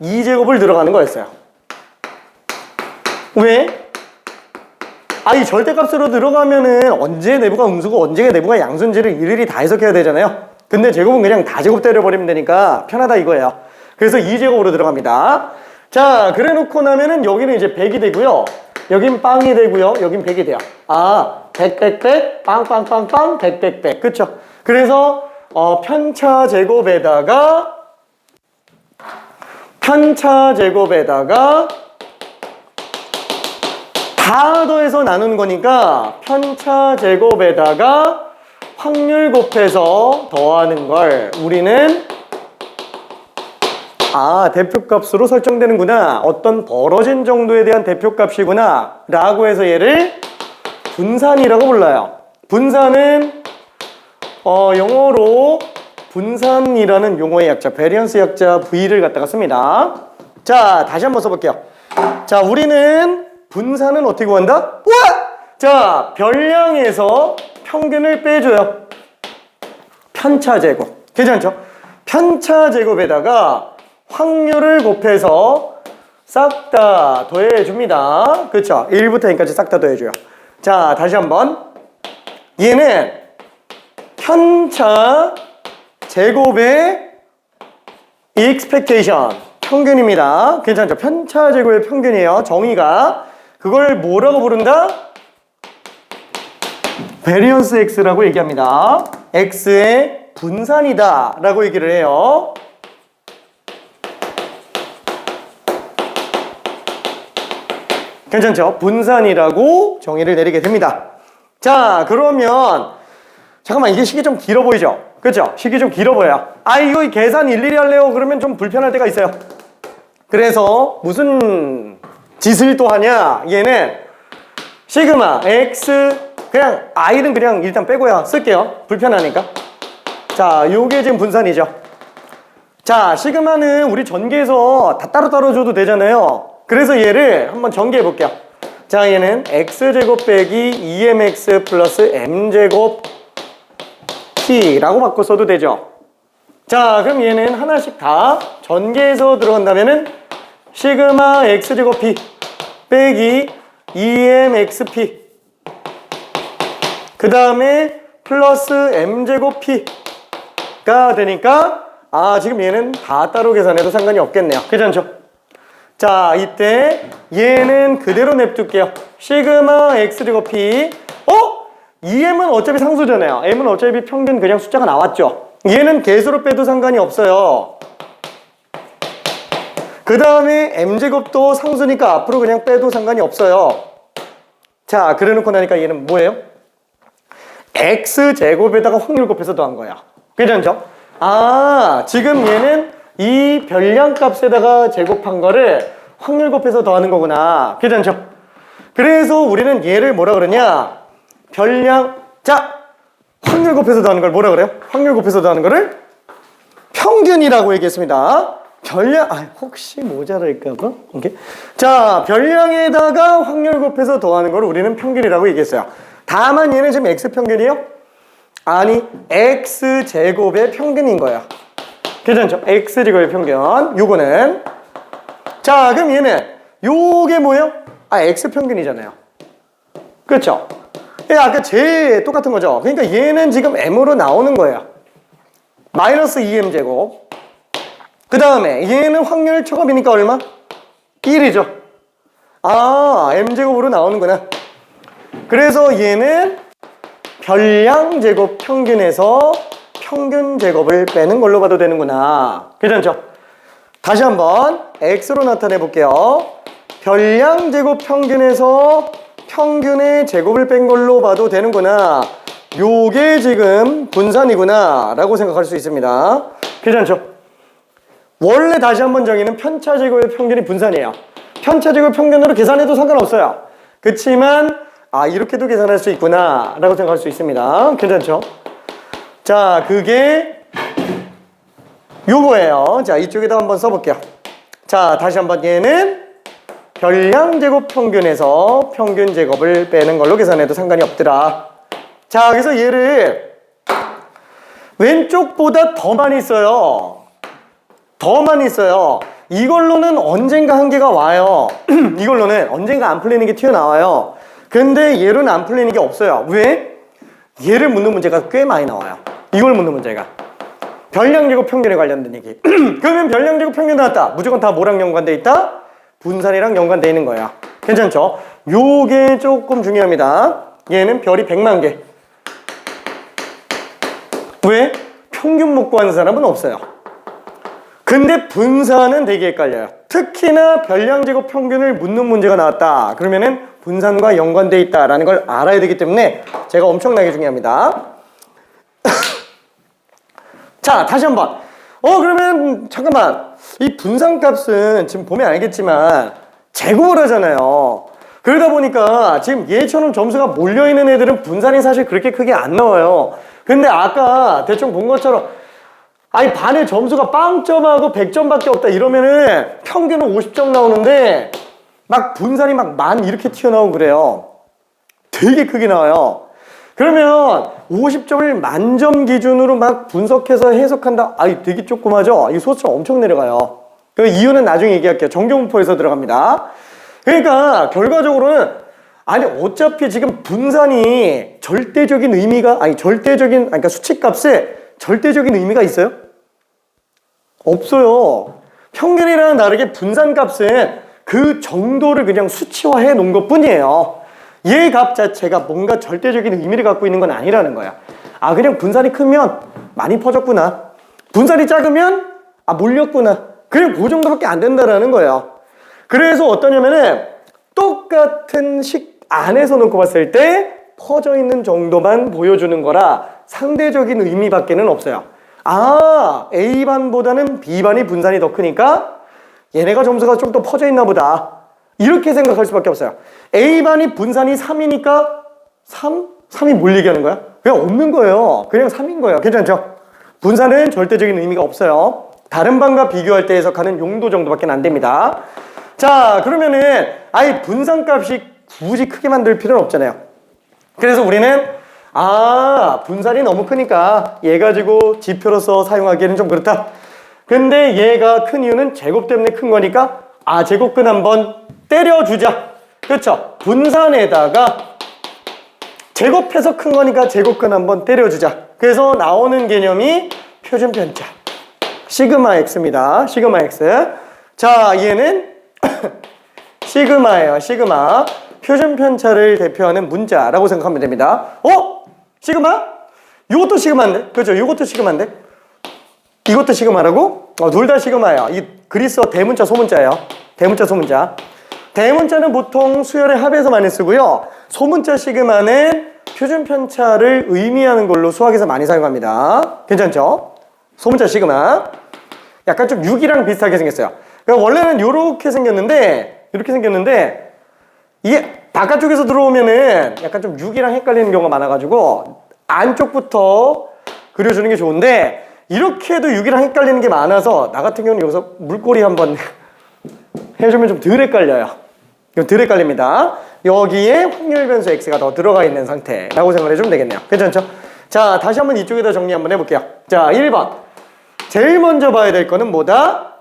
2제곱을 들어가는 거였어요. 왜? 이 절대값으로 들어가면은 언제 내부가 음수고 언제 내부가 양수인지를 일일이 다 해석해야 되잖아요. 근데 제곱은 그냥 다 제곱 때려버리면 되니까 편하다 이거예요. 그래서 2제곱으로 들어갑니다. 자, 그래 놓고 나면은 여기는 이제 100이 되고요. 여긴 빵이 되고요. 여긴 100이 돼요. 100, 빵, 100. 그쵸? 그래서 편차 제곱에다가 다 더해서 나누는 거니까 편차 제곱에다가 확률 곱해서 더하는 걸 우리는 대표값으로 설정되는구나. 어떤 벌어진 정도에 대한 대표값이구나. 라고 해서 얘를 분산이라고 불러요. 분산은 영어로 분산이라는 용어의 약자, 베리언스 약자 V를 갖다가 씁니다. 자, 다시 한번 써볼게요. 자, 우리는 분산은 어떻게 구한다? 우와! 자, 별량에서 평균을 빼줘요. 편차 제곱. 괜찮죠? 편차 제곱에다가 확률을 곱해서 싹 다 더해줍니다. 그쵸? 1부터 n까지 싹 다 더해줘요. 자, 다시 한번. 얘는 편차 제곱의 expectation, 평균입니다. 괜찮죠? 편차 제곱의 평균이에요. 정의가. 그걸 뭐라고 부른다? variance x라고 얘기합니다. x의 분산이다 라고 얘기를 해요. 괜찮죠? 분산이라고 정의를 내리게 됩니다. 자, 그러면 잠깐만, 이게 식이 좀 길어 보이죠? 그렇죠? 식이 좀 길어 보여요. 이거 계산 일일이 할래요? 그러면 좀 불편할 때가 있어요. 그래서 무슨 짓을 또 하냐? 얘는 시그마 x, 그냥 i는 그냥 일단 빼고요. 쓸게요. 불편하니까. 자, 요게 지금 분산이죠. 자, 시그마는 우리 전개해서 다 따로따로 줘도 되잖아요. 그래서 얘를 한번 전개해 볼게요. 자, 얘는 x제곱 빼기 2mx 플러스 m제곱 t라고 바꿔 써도 되죠. 자, 그럼 얘는 하나씩 다 전개해서 들어간다면은 시그마 x제곱 p 빼기 2mxp 그 다음에 플러스 m제곱 p가 되니까 지금 얘는 다 따로 계산해도 상관이 없겠네요. 괜찮죠? 자, 이때 얘는 그대로 냅둘게요. 시그마 x제곱 p 2m은 어차피 상수잖아요. m은 어차피 평균 그냥 숫자가 나왔죠. 얘는 개수로 빼도 상관이 없어요. 그 다음에 m제곱도 상수니까 앞으로 그냥 빼도 상관이 없어요. 자, 그래 놓고 나니까 얘는 뭐예요? x제곱에다가 확률 곱해서 더한 거야. 괜찮죠? 지금 얘는 이 별량값에다가 제곱한 거를 확률 곱해서 더하는 거구나. 괜찮죠? 그래서 우리는 얘를 뭐라 그러냐? 별량, 자, 확률 곱해서 더하는 걸 뭐라 그래요? 확률 곱해서 더하는 거를 평균이라고 얘기했습니다. 별량, 혹시 모자랄까봐? 오케이. 자, 별량에다가 확률 곱해서 더하는 걸 우리는 평균이라고 얘기했어요. 다만 얘는 지금 x평균이에요? 아니, x제곱의 평균인 거야. 괜찮죠? x제곱의 평균. 요거는. 자, 그럼 얘는 요게 뭐예요? x평균이잖아요. 그렇죠? 아까 똑같은 거죠? 그러니까 얘는 지금 m으로 나오는 거예요. 마이너스 2m제곱. 그 다음에 얘는 확률 초급이니까 얼마? 1이죠. m제곱으로 나오는구나. 그래서 얘는 별량제곱 평균에서 평균 제곱을 빼는 걸로 봐도 되는구나. 괜찮죠? 다시 한번 x로 나타내 볼게요. 별량제곱 평균에서 평균의 제곱을 뺀 걸로 봐도 되는구나. 요게 지금 분산이구나 라고 생각할 수 있습니다. 괜찮죠? 원래 다시 한번 정의는 편차제곱의 평균이 분산이에요. 편차제곱 평균으로 계산해도 상관없어요. 그치만 이렇게도 계산할 수 있구나 라고 생각할 수 있습니다. 괜찮죠? 자, 그게 요거예요. 자, 이쪽에다 한번 써볼게요. 자, 다시 한번 얘는 별량제곱 평균에서 평균 제곱을 빼는 걸로 계산해도 상관이 없더라. 자, 그래서 얘를 왼쪽보다 더 많이 써요. 더 많이 써요. 이걸로는 언젠가 한계가 와요. 이걸로는 언젠가 안 풀리는 게 튀어나와요. 근데 얘로는 안 풀리는 게 없어요. 왜? 얘를 묻는 문제가 꽤 많이 나와요. 이걸 묻는 문제가. 별량제곱 평균에 관련된 얘기. 그러면 별량제곱 평균 나왔다. 무조건 다 뭐랑 연관돼 있다? 분산이랑 연관돼 있는 거야. 괜찮죠? 요게 조금 중요합니다. 얘는 별이 100만 개. 왜? 평균 못 구하는 사람은 없어요. 근데 분산은 되게 헷갈려요. 특히나 별량제곱 평균을 묻는 문제가 나왔다. 그러면은 분산과 연관돼 있다라는 걸 알아야 되기 때문에 제가 엄청나게 중요합니다. 자, 다시 한번. 그러면 잠깐만. 이 분산값은 지금 보면 알겠지만 제곱을 하잖아요. 그러다 보니까 지금 얘처럼 점수가 몰려있는 애들은 분산이 사실 그렇게 크게 안 나와요. 근데 아까 대충 본 것처럼 아니 반에 점수가 0점하고 100점밖에 없다 이러면은 평균은 50점 나오는데 막 분산이 막 만 이렇게 튀어나오고 그래요. 되게 크게 나와요. 그러면 50점을 만점 기준으로 막 분석해서 해석한다. 아이 되게 조그마죠? 이 소수점 엄청 내려가요. 그 이유는 나중에 얘기할게요. 정교분포에서 들어갑니다. 그러니까 결과적으로는 아니 어차피 지금 분산이 절대적인 의미가 그러니까 수치값에 절대적인 의미가 있어요? 없어요. 평균이랑 다르게 분산값은 그 정도를 그냥 수치화해 놓은 것 뿐이에요. 얘 값 자체가 뭔가 절대적인 의미를 갖고 있는 건 아니라는 거야. 그냥 분산이 크면 많이 퍼졌구나. 분산이 작으면 몰렸구나. 그냥 그 정도밖에 안 된다라는 거예요. 그래서 어떠냐면은 똑같은 식 안에서 놓고 봤을 때 퍼져 있는 정도만 보여주는 거라 상대적인 의미밖에는 없어요. A반보다는 B반이 분산이 더 크니까 얘네가 점수가 좀 더 퍼져 있나 보다. 이렇게 생각할 수밖에 없어요. A반이 분산이 3이니까 3이 뭘 얘기하는 거야? 그냥 없는 거예요. 그냥 3인 거예요. 괜찮죠? 분산은 절대적인 의미가 없어요. 다른 반과 비교할 때 해석하는 용도 정도밖에 안 됩니다. 자, 그러면은 분산값이 굳이 크게 만들 필요는 없잖아요. 그래서 우리는 분산이 너무 크니까 얘 가지고 지표로서 사용하기에는 좀 그렇다. 근데 얘가 큰 이유는 제곱 때문에 큰 거니까 제곱근 한번 때려주자. 그렇죠? 분산에다가 제곱해서 큰 거니까 제곱근 한번 때려주자. 그래서 나오는 개념이 표준 편차 시그마 x입니다. 시그마 x. 자, 얘는 시그마예요. 시그마. 표준 편차를 대표하는 문자라고 생각하면 됩니다. 시그마? 이것도 시그마인데? 그렇죠? 이것도 시그마인데? 이것도 시그마라고? 둘 다 시그마예요. 이 그리스어 대문자 소문자예요. 대문자 소문자. 대문자는 보통 수열의 합에서 많이 쓰고요. 소문자 시그마는 표준 편차를 의미하는 걸로 수학에서 많이 사용합니다. 괜찮죠? 소문자 시그마. 약간 좀 6이랑 비슷하게 생겼어요. 그러니까 원래는 이렇게 생겼는데 이게 바깥쪽에서 들어오면은 약간 좀 6이랑 헷갈리는 경우가 많아가지고 안쪽부터 그려주는 게 좋은데 이렇게 해도 6이랑 헷갈리는 게 많아서 나 같은 경우는 여기서 물꼬리 한번 해주면 좀 덜 헷갈려요. 덜 헷갈립니다. 여기에 확률 변수 x가 더 들어가 있는 상태라고 생각을 해주면 되겠네요. 괜찮죠? 자, 다시 한번 이쪽에다 정리 한번 해볼게요. 자, 1번. 제일 먼저 봐야 될 거는 뭐다?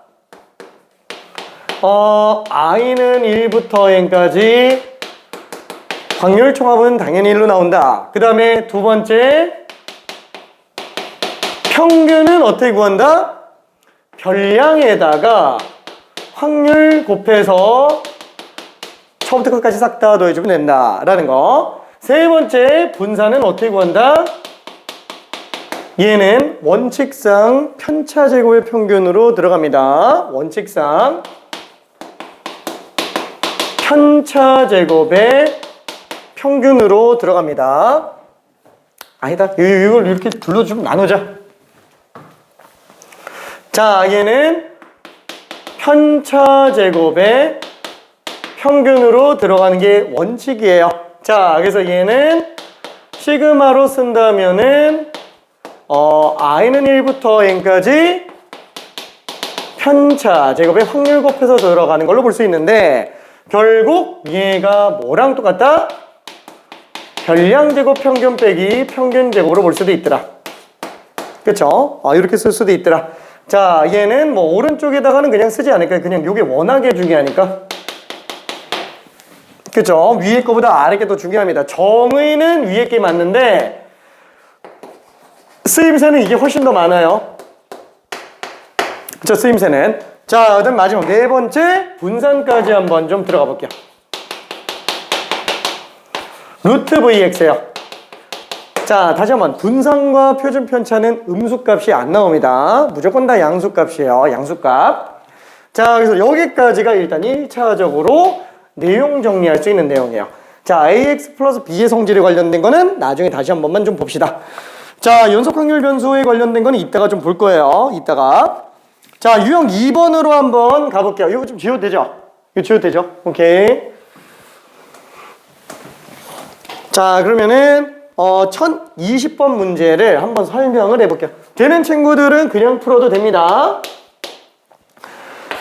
i는 1부터 n까지 확률 총합은 당연히 1로 나온다. 그 다음에 두 번째 평균은 어떻게 구한다? 별량에다가 확률 곱해서 처음부터 끝까지 싹 다 더해주면 된다라는 거. 세 번째 분산은 어떻게 구한다? 얘는 원칙상 편차 제곱의 평균으로 들어갑니다. 원칙상 편차 제곱의 평균으로 들어갑니다. 아니다. 이걸 이렇게 둘러주면 나누자. 자, 얘는 편차 제곱의 평균으로 들어가는 게 원칙이에요. 자, 그래서 얘는 시그마로 쓴다면은 i는 1부터 n까지 편차 제곱의 확률 곱해서 들어가는 걸로 볼 수 있는데 결국 얘가 뭐랑 똑같다? 별량 제곱 평균 빼기 평균 제곱으로 볼 수도 있더라. 그쵸? 이렇게 쓸 수도 있더라. 자, 얘는 뭐 오른쪽에다가는 그냥 쓰지 않을까요? 그냥 요게 워낙에 중요하니까. 그쵸? 위에 거보다 아래 게 더 중요합니다. 정의는 위에 게 맞는데 쓰임새는 이게 훨씬 더 많아요. 그쵸? 쓰임새는. 자, 그다음 마지막 네 번째 분산까지 한번 좀 들어가 볼게요. 루트 vx예요. 자, 다시 한번 분산과 표준 편차는 음수값이 안 나옵니다. 무조건 다 양수값이에요. 양수값. 자, 그래서 여기까지가 일단 1차적으로 내용 정리할 수 있는 내용이에요. 자, ax 플러스 b의 성질에 관련된 거는 나중에 다시 한 번만 좀 봅시다. 자, 연속 확률 변수에 관련된 거는 이따가 좀 볼 거예요. 이따가. 자, 유형 2번으로 한번 가볼게요. 이거 좀 지워도 되죠? 이거 지워도 되죠? 오케이. 자, 그러면은 1020번 문제를 한번 설명을 해볼게요. 되는 친구들은 그냥 풀어도 됩니다.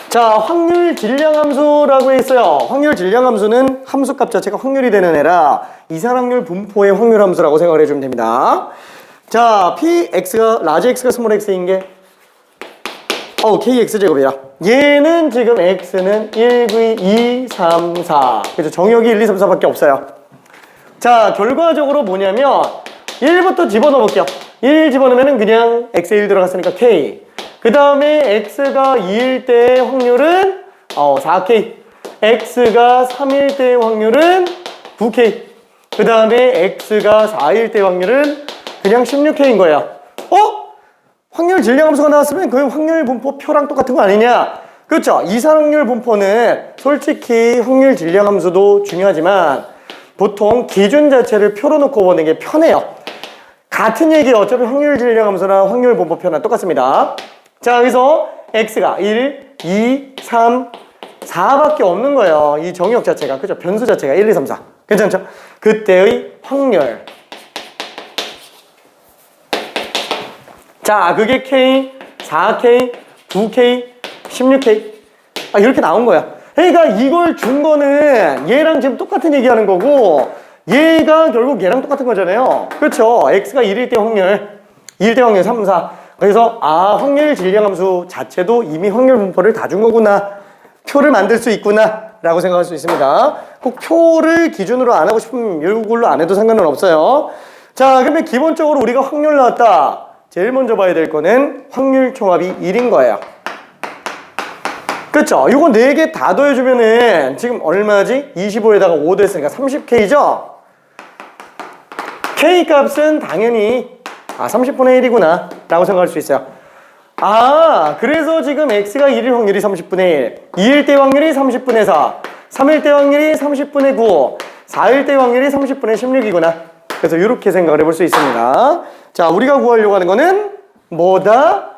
자, 확률 질량함수라고 했어요. 확률 질량함수는 함수값 자체가 확률이 되는 애라 이산확률 분포의 확률함수라고 생각을 해주면 됩니다. 자, px가 라지 x가 스몰 x인 게 kx제곱이야. 얘는 지금 x는 1, 2, 3, 4. 그죠? 정역이 1, 2, 3, 4밖에 없어요. 자, 결과적으로 뭐냐면 1부터 집어넣어 볼게요. 1 집어넣으면 그냥 x에 1 들어갔으니까 k. 그 다음에 x가 2일 때의 확률은 4k. x가 3일 때의 확률은 9k. 그 다음에 x가 4일 때의 확률은 그냥 16k인 거예요. 확률 질량함수가 나왔으면 그 확률 분포 표랑 똑같은 거 아니냐? 그렇죠? 이산확률 분포는 솔직히 확률 질량함수도 중요하지만 보통 기준 자체를 표로 놓고 보는 게 편해요. 같은 얘기예요. 어차피 확률 질량함수나 확률 분포표나 똑같습니다. 자, 그래서 x가 1, 2, 3, 4밖에 없는 거예요. 이 정역 자체가. 그죠? 변수 자체가 1, 2, 3, 4. 괜찮죠? 그때의 확률. 자, 그게 K, 4K, 9K, 16K. 이렇게 나온 거야. 그러니까 이걸 준 거는 얘랑 지금 똑같은 얘기 하는 거고, 얘가 결국 얘랑 똑같은 거잖아요. 그렇죠? X가 1일 때 확률, 2일 때 확률 3, 4. 그래서, 확률 질량함수 자체도 이미 확률 분포를 다 준 거구나. 표를 만들 수 있구나. 라고 생각할 수 있습니다. 꼭 표를 기준으로 안 하고 싶으면 이걸로 안 해도 상관은 없어요. 자, 그러면 기본적으로 우리가 확률 나왔다. 제일 먼저 봐야 될 거는 확률 총합이 1인 거예요. 그쵸? 이거 4개 다 더해주면은 지금 얼마지? 25에다가 5 됐으니까 30K죠? K 값은 당연히 30분의 1이구나 라고 생각할 수 있어요. 그래서 지금 X가 1일 확률이 30분의 1, 2일 때 확률이 30분의 4, 3일 때 확률이 30분의 9, 4일 때 확률이 30분의 16이구나. 그래서 이렇게 생각을 해볼 수 있습니다. 자, 우리가 구하려고 하는 거는 뭐다?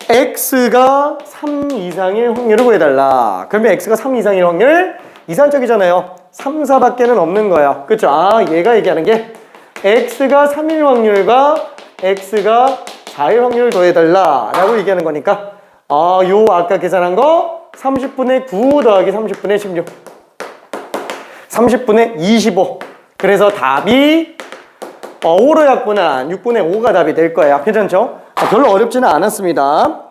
x가 3 이상의 확률을 구해달라. 그러면 x가 3 이상의 확률 이산적이잖아요. 3, 4밖에는 없는 거예요. 그렇죠? 얘가 얘기하는 게 x가 3일 확률과 x가 4일 확률을 더해달라 라고 얘기하는 거니까 요 아까 계산한 거 30분의 9 더하기 30분의 16 30분의 25. 그래서 답이 5로 약분한 6분의 5가 답이 될 거예요. 괜찮죠? 별로 어렵지는 않았습니다.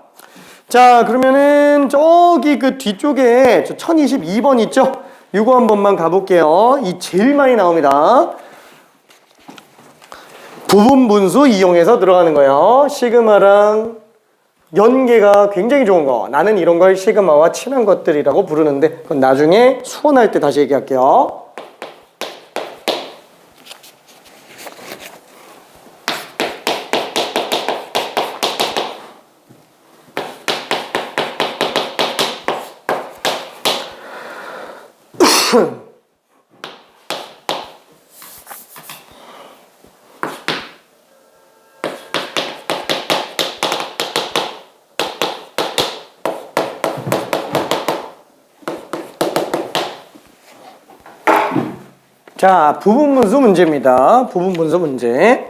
자, 그러면은 저기 그 뒤쪽에 1022번 있죠? 이거 한 번만 가볼게요. 이 제일 많이 나옵니다. 부분 분수 이용해서 들어가는 거예요. 시그마랑 연계가 굉장히 좋은 거. 나는 이런 걸 시그마와 친한 것들이라고 부르는데 그건 나중에 수원할 때 다시 얘기할게요. 자, 부분분수 문제입니다. 부분분수 문제.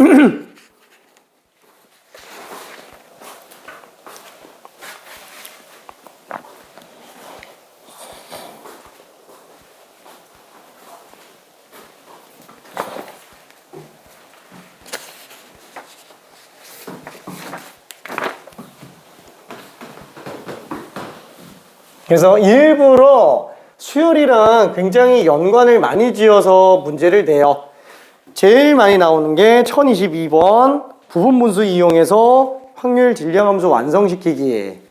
그래서 일부러 수열이랑 굉장히 연관을 많이 지어서 문제를 내요. 제일 많이 나오는 게 1022번 부분분수 이용해서 확률 질량함수 완성시키기.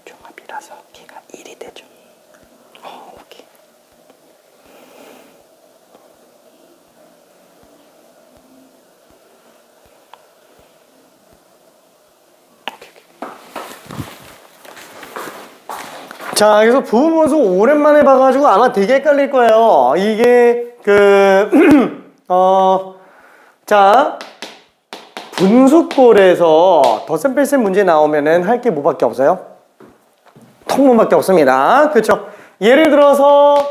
종합이라서 걔가 1이 되죠. 오케이. 자, 그래서 부분분수 오랜만에 봐가지고 아마 되게 헷갈릴 거예요. 이게 자, 분수꼴에서 덧셈 뺄셈 문제 나오면은 할 게 뭐밖에 없어요? 통분밖에 없습니다. 그렇죠? 예를 들어서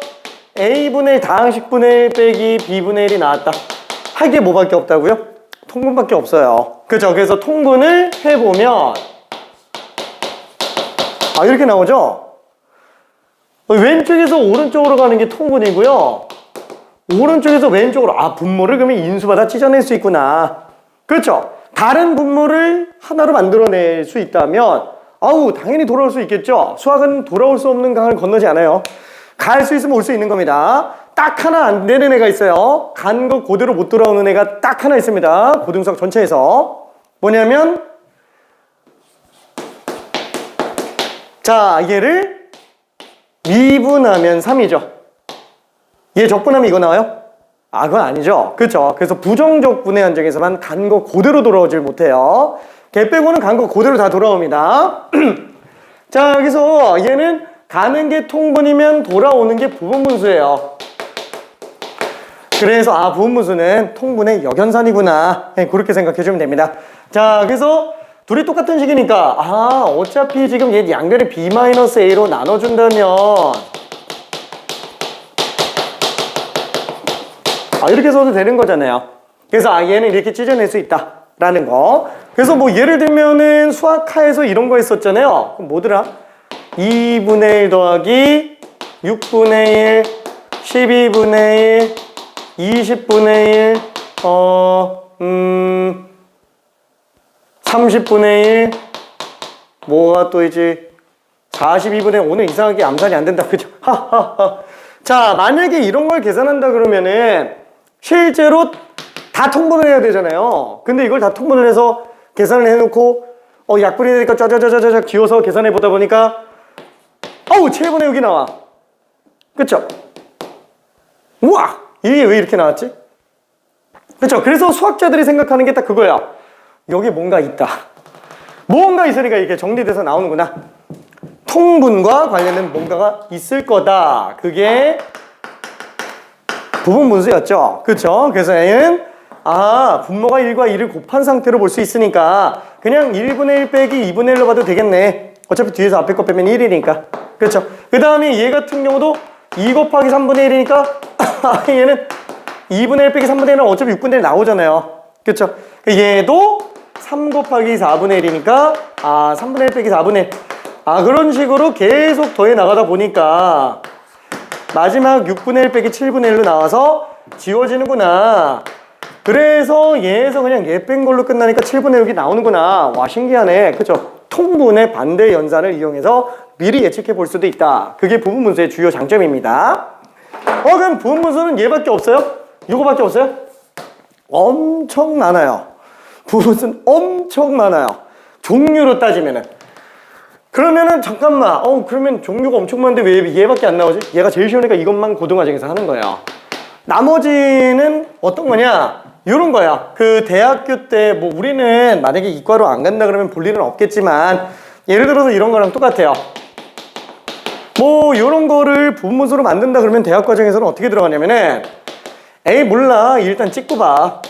A분의 1 다항식분의 1 빼기 B분의 1이 나왔다. 할 게 뭐밖에 없다고요? 통분밖에 없어요. 그렇죠? 그래서 통분을 해보면 이렇게 나오죠? 왼쪽에서 오른쪽으로 가는 게 통분이고요. 오른쪽에서 왼쪽으로 분모를 그러면 인수받아 찢어낼 수 있구나. 그렇죠? 다른 분모를 하나로 만들어낼 수 있다면 당연히 돌아올 수 있겠죠. 수학은 돌아올 수 없는 강을 건너지 않아요. 갈 수 있으면 올 수 있는 겁니다. 딱 하나 안 되는 애가 있어요. 간 거 그대로 못 돌아오는 애가 딱 하나 있습니다. 고등수학 전체에서. 뭐냐면 자, 얘를 미분하면 3이죠. 얘 적분하면 이거 나와요? 그건 아니죠. 그렇죠? 그래서 부정적분의 한정에서만 간 거 그대로 돌아오질 못해요. 걔 빼고는 간 거 그대로 다 돌아옵니다. 자, 여기서 얘는 가는 게 통분이면 돌아오는 게 부분분수예요. 그래서 부분분수는 통분의 역연산이구나. 그렇게 생각해 주면 됩니다. 자, 그래서 둘이 똑같은 식이니까 어차피 지금 얘 양변을 B-A로 나눠준다면 이렇게 써도 되는 거잖아요. 그래서 얘는 이렇게 찢어낼 수 있다라는 거. 그래서 뭐 예를 들면은 수학하에서 이런 거 했었잖아요. 그럼 뭐더라? 2분의 1 더하기 6분의 1, 12분의 1, 20분의 1, 30분의 1, 뭐가 또 있지? 42분의 1, 오늘 이상하게 암산이 안 된다. 그죠? 자, 만약에 이런 걸 계산한다 그러면은 실제로 다 통분을 해야 되잖아요. 근데 이걸 다 통분을 해서 계산을 해놓고 약분이 되니까 짜자자자자 기워서 계산해 보다 보니까 7분의 6이 나와. 그쵸? 우와! 이게 왜 이렇게 나왔지? 그쵸? 그래서 수학자들이 생각하는 게 딱 그거야. 여기 뭔가 있다. 뭔가 있으니까 이렇게 정리돼서 나오는구나. 통분과 관련된 뭔가가 있을 거다. 그게 부분분수였죠. 그쵸? 그래서 얘는 분모가 1과 2를 곱한 상태로 볼 수 있으니까 그냥 1분의 1 빼기 2분의 1로 봐도 되겠네. 어차피 뒤에서 앞에 거 빼면 1이니까. 그렇죠? 그 다음에 얘 같은 경우도 2 곱하기 3분의 1이니까 얘는 2분의 1 빼기 3분의 1은 어차피 6분의 1 나오잖아요. 그렇죠? 얘도 3 곱하기 4분의 1이니까 3분의 1 빼기 4분의 1. 그런 식으로 계속 더해 나가다 보니까 마지막 6분의 1 빼기 7분의 1로 나와서 지워지는구나. 그래서 얘에서 그냥 얘 뺀 걸로 끝나니까 7분의 6이 나오는구나. 와, 신기하네. 그죠? 통분의 반대 연산을 이용해서 미리 예측해 볼 수도 있다. 그게 부분분수의 주요 장점입니다. 그럼 부분분수는 얘밖에 없어요? 이거밖에 없어요? 엄청 많아요. 부분수는 엄청 많아요. 종류로 따지면은. 그러면은 잠깐만, 그러면 종류가 엄청 많은데 왜 얘밖에 안 나오지? 얘가 제일 쉬우니까 이것만 고등과정에서 하는 거예요. 나머지는 어떤 거냐? 이런 거야. 그 대학교 때 뭐 우리는 만약에 이과로 안 간다 그러면 볼 일은 없겠지만 예를 들어서 이런 거랑 똑같아요. 뭐 이런 거를 부분분수로 만든다 그러면 대학 과정에서는 어떻게 들어가냐면은 에이 몰라 일단 찍고 봐.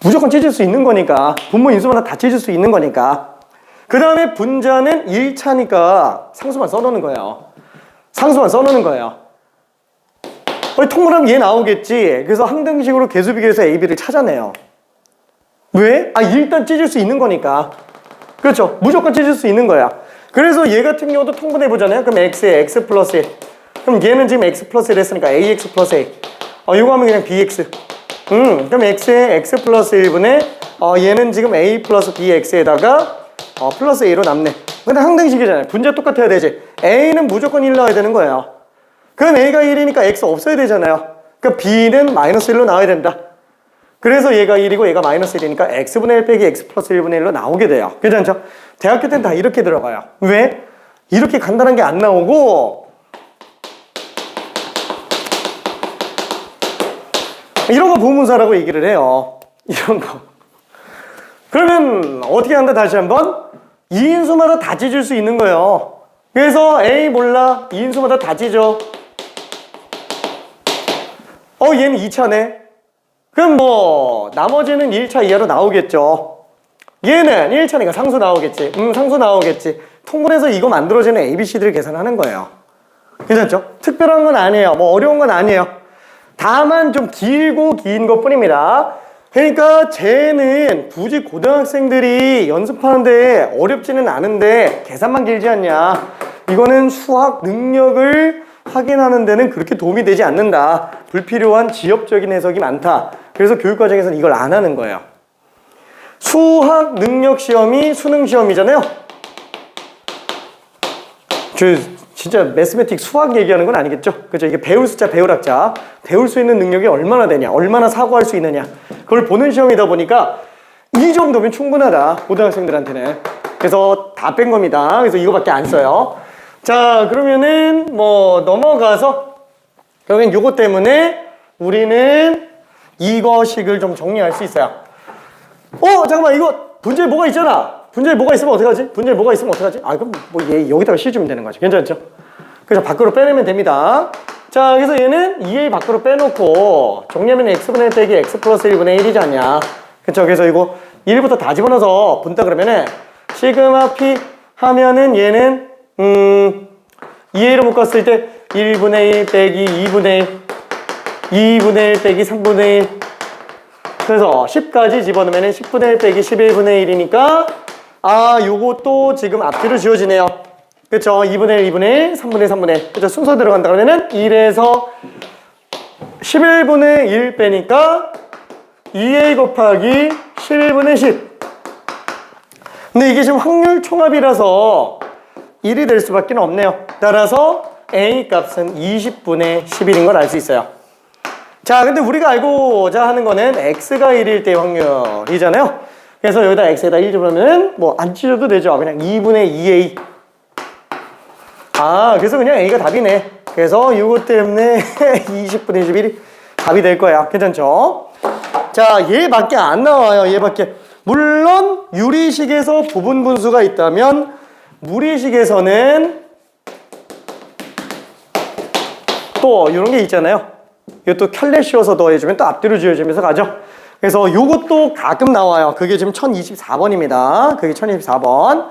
무조건 찢을 수 있는 거니까 분모 인수마다 다 찢을 수 있는 거니까. 그 다음에 분자는 1차니까 상수만 써놓는 거예요. 상수만 써놓는 거예요. 통분하면 얘 나오겠지. 그래서 항등식으로 개수비교해서 A, B를 찾아내요. 왜? 일단 찢을 수 있는 거니까. 그렇죠. 무조건 찢을 수 있는 거야. 그래서 얘 같은 경우도 통분해보잖아요. 그럼 X에 X 플러스 1. 그럼 얘는 지금 X 플러스 1 했으니까 AX 플러스 A. 이거 하면 그냥 BX. 그럼 X에 X 플러스 1분의 얘는 지금 A 플러스 BX에다가 플러스 A로 남네. 근데 항등식이잖아요. 분자 똑같아야 되지. A는 무조건 1 나와야 되는 거예요. 그럼 A가 1이니까 X 없어야 되잖아요. 그러니까 B는 마이너스 1로 나와야 된다. 그래서 얘가 1이고 얘가 마이너스 1이니까 X분의 1 빼기 X 플러스 1분의 1로 나오게 돼요. 괜찮죠? 대학교 때는 다 이렇게 들어가요. 왜? 이렇게 간단한 게 안 나오고 이런 거 부분사라고 얘기를 해요. 이런 거. 그러면 어떻게 한다 다시 한번? 2인수마다 다 찢을 수 있는 거예요. 그래서 A 몰라 2인수마다 다 찢어. 얘는 2차네. 그럼 뭐 나머지는 1차 이하로 나오겠죠. 얘는 1차니까 상수 나오겠지. 상수 나오겠지. 통분해서 이거 만들어지는 ABC들을 계산하는 거예요. 괜찮죠? 특별한 건 아니에요. 뭐 어려운 건 아니에요. 다만 좀 길고 긴 것 뿐입니다. 그러니까 쟤는 굳이 고등학생들이 연습하는데 어렵지는 않은데 계산만 길지 않냐. 이거는 수학 능력을 확인하는 데는 그렇게 도움이 되지 않는다. 불필요한 지엽적인 해석이 많다. 그래서 교육과정에서는 이걸 안 하는 거예요. 수학 능력 시험이 수능 시험이잖아요. 진짜 매스매틱 수학 얘기하는 건 아니겠죠? 그죠? 이게 배울 숫자, 배울 학자, 배울 수 있는 능력이 얼마나 되냐, 얼마나 사고할 수 있느냐, 그걸 보는 시험이다 보니까 이 정도면 충분하다, 고등학생들한테는. 그래서 다 뺀 겁니다. 그래서 이거밖에 안 써요. 자, 그러면은 뭐 넘어가서 그러면 요거 때문에 우리는 이거식을 좀 정리할 수 있어요. 잠깐만, 이거 분자에 뭐가 있잖아. 분자에 뭐가 있으면 어떡하지? 분자에 뭐가 있으면 어떡하지? 그럼 뭐 얘 여기다가 씌워주면 되는 거죠. 괜찮죠? 그래서 밖으로 빼내면 됩니다. 자, 그래서 얘는 2a 밖으로 빼놓고 정리하면 x분의 1 빼기 x 플러스 1분의 1이지 않냐. 그쵸? 그래서 이거 1부터 다 집어넣어서 분다 그러면은 시그마 p 하면은 얘는 2a로 묶었을 때 1분의 1 빼기 2분의 1 2분의 1 빼기 3분의 1 그래서 10까지 집어넣으면 10분의 1 빼기 11분의 1이니까 요것도 지금 앞뒤로 지워지네요. 그쵸? 2분의 1, 2분의 1, 3분의 1, 3분의 1. 그쵸? 순서 들어간다 그러면은 1에서 11분의 1 빼니까 2a 곱하기 11분의 10. 근데 이게 지금 확률 총합이라서 1이 될 수밖에 없네요. 따라서 a 값은 20분의 11인 걸 알 수 있어요. 자, 근데 우리가 알고자 하는 거는 x가 1일 때 확률이잖아요. 그래서 여기다 x에다 1 집으면 뭐 안 찢어도 되죠. 그냥 2분의 2a. 그래서 그냥 a가 답이네. 그래서 이것 때문에 20분의 11이 답이 될 거야. 괜찮죠? 자, 얘밖에 안 나와요. 얘밖에. 물론 유리식에서 부분분수가 있다면 무리식에서는 또 이런 게 있잖아요. 이것도 켤레 씌워서 더해주면 또 앞뒤로 지어지면서 가죠. 그래서 이것도 가끔 나와요. 그게 지금 1024번입니다. 그게 1024번.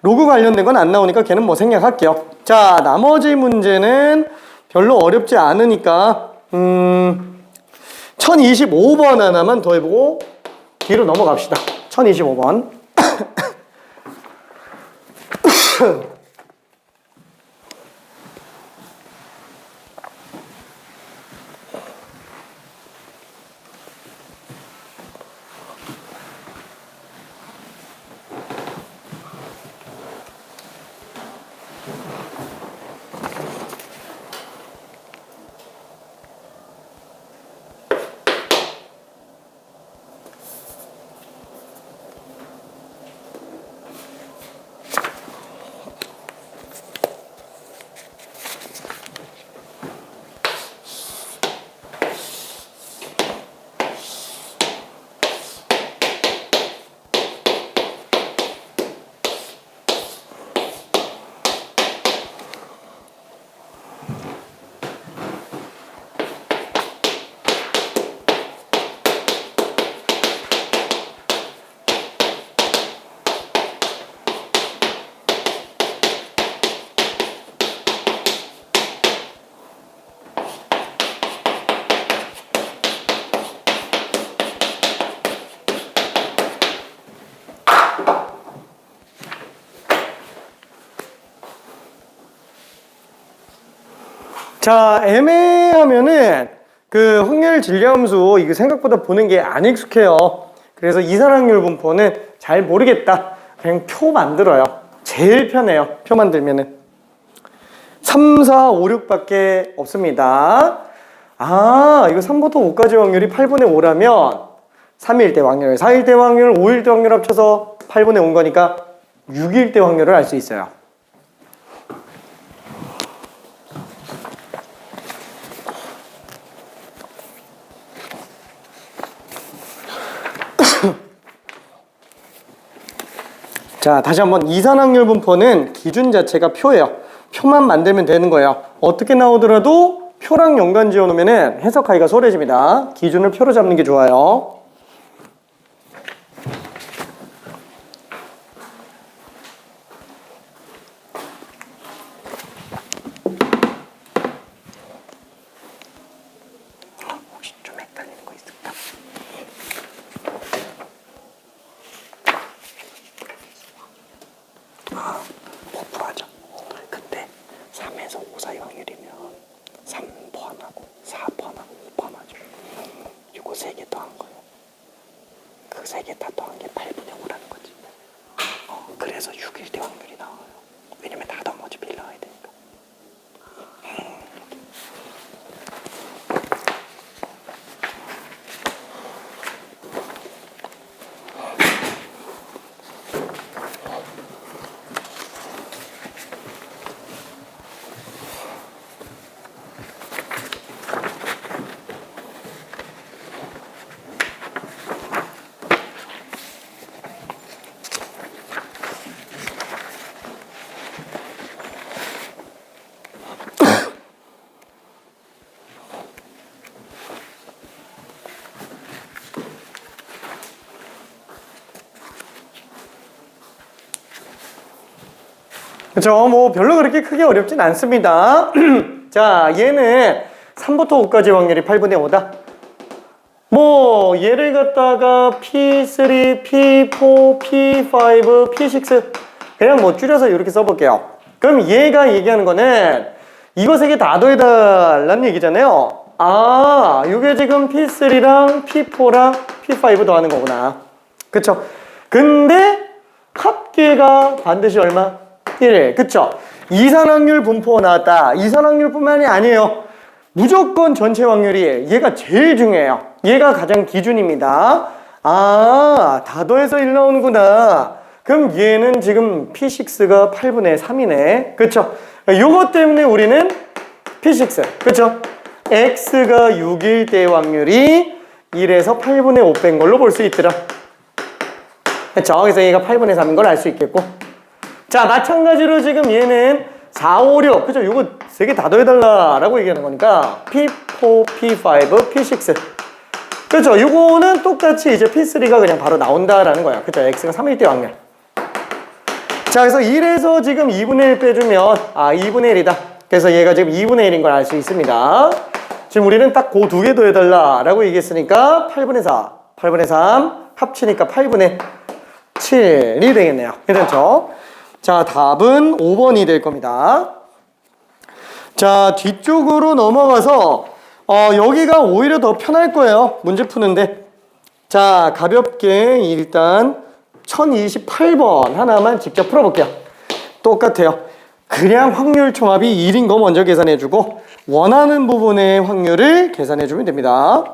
로그 관련된 건 안 나오니까 걔는 뭐 생략할게요. 자, 나머지 문제는 별로 어렵지 않으니까 1025번 하나만 더 해보고 뒤로 넘어갑시다. 1025번. 자, 애매하면은 그 확률 질량함수 이거 생각보다 보는 게 안 익숙해요. 그래서 이산확률 분포는 잘 모르겠다. 그냥 표 만들어요. 제일 편해요. 표 만들면은. 3, 4, 5, 6밖에 없습니다. 아, 이거 3부터 5까지 확률이 8분의 5라면 3일 때 확률, 4일 때 확률, 5일 때 확률 합쳐서 8분의 5인 거니까 6일 때 확률을 알 수 있어요. 자, 다시 한번 이산확률 분포는 기준 자체가 표예요. 표만 만들면 되는 거예요. 어떻게 나오더라도 표랑 연관 지어 놓으면 해석하기가 수월해집니다. 기준을 표로 잡는 게 좋아요. 혹시 좀 헷갈리는 거 있을까? 버프하죠. 근데 3에서 5 사이 확률이면 3 포함하고 4 포함하고 5 포함하죠. 요거 3개 더한 거예요. 그 3개 다 더한 게 8분의 5라는 거지. 그래서 6일 때 확률이 나와요. 왜냐면 다 더하면 어차피 1 나와야 되니까. 그쵸? 뭐 별로 그렇게 크게 어렵진 않습니다. 자, 얘는 3부터 5까지 확률이 8분의 5다. 뭐 얘를 갖다가 P3, P4, P5, P6 그냥 뭐 줄여서 이렇게 써볼게요. 그럼 얘가 얘기하는 거는 이거 3개 다 더해달라는 얘기잖아요. 아, 이게 지금 P3랑 P4랑 P5 더하는 거구나. 그쵸? 근데 합계가 반드시 얼마? 1. 그쵸? 이산확률 분포가 나왔다. 이산확률뿐만이 아니에요. 무조건 전체 확률이 얘가 제일 중요해요. 얘가 가장 기준입니다. 아, 다 더해서 1 나오는구나. 그럼 얘는 지금 P6가 8분의 3이네. 그쵸? 요것 때문에 우리는 P6. 그쵸? X가 6일 때 확률이 1에서 8분의 5 뺀 걸로 볼 수 있더라. 그쵸? 그래서 얘가 8분의 3인 걸 알 수 있겠고. 자, 마찬가지로 지금 얘는 4, 5, 6. 그죠? 요거 3개 다 더해달라라고 얘기하는 거니까 P4, P5, P6. 그죠? 요거는 똑같이 이제 P3가 그냥 바로 나온다라는 거야. 그죠? X가 3일 때 확률. 자, 그래서 1에서 지금 2분의 1 빼주면, 아, 2분의 1이다. 그래서 얘가 지금 2분의 1인 걸 알 수 있습니다. 지금 우리는 딱 그 2개 더해달라라고 얘기했으니까 8분의 4, 8분의 3 합치니까 8분의 7이 되겠네요. 괜찮죠? 자, 답은 5번이 될 겁니다. 자, 뒤쪽으로 넘어가서 여기가 오히려 더 편할 거예요. 문제 푸는데. 자, 가볍게 일단 1028번 하나만 직접 풀어볼게요. 똑같아요. 그냥 확률 총합이 1인 거 먼저 계산해주고 원하는 부분의 확률을 계산해주면 됩니다.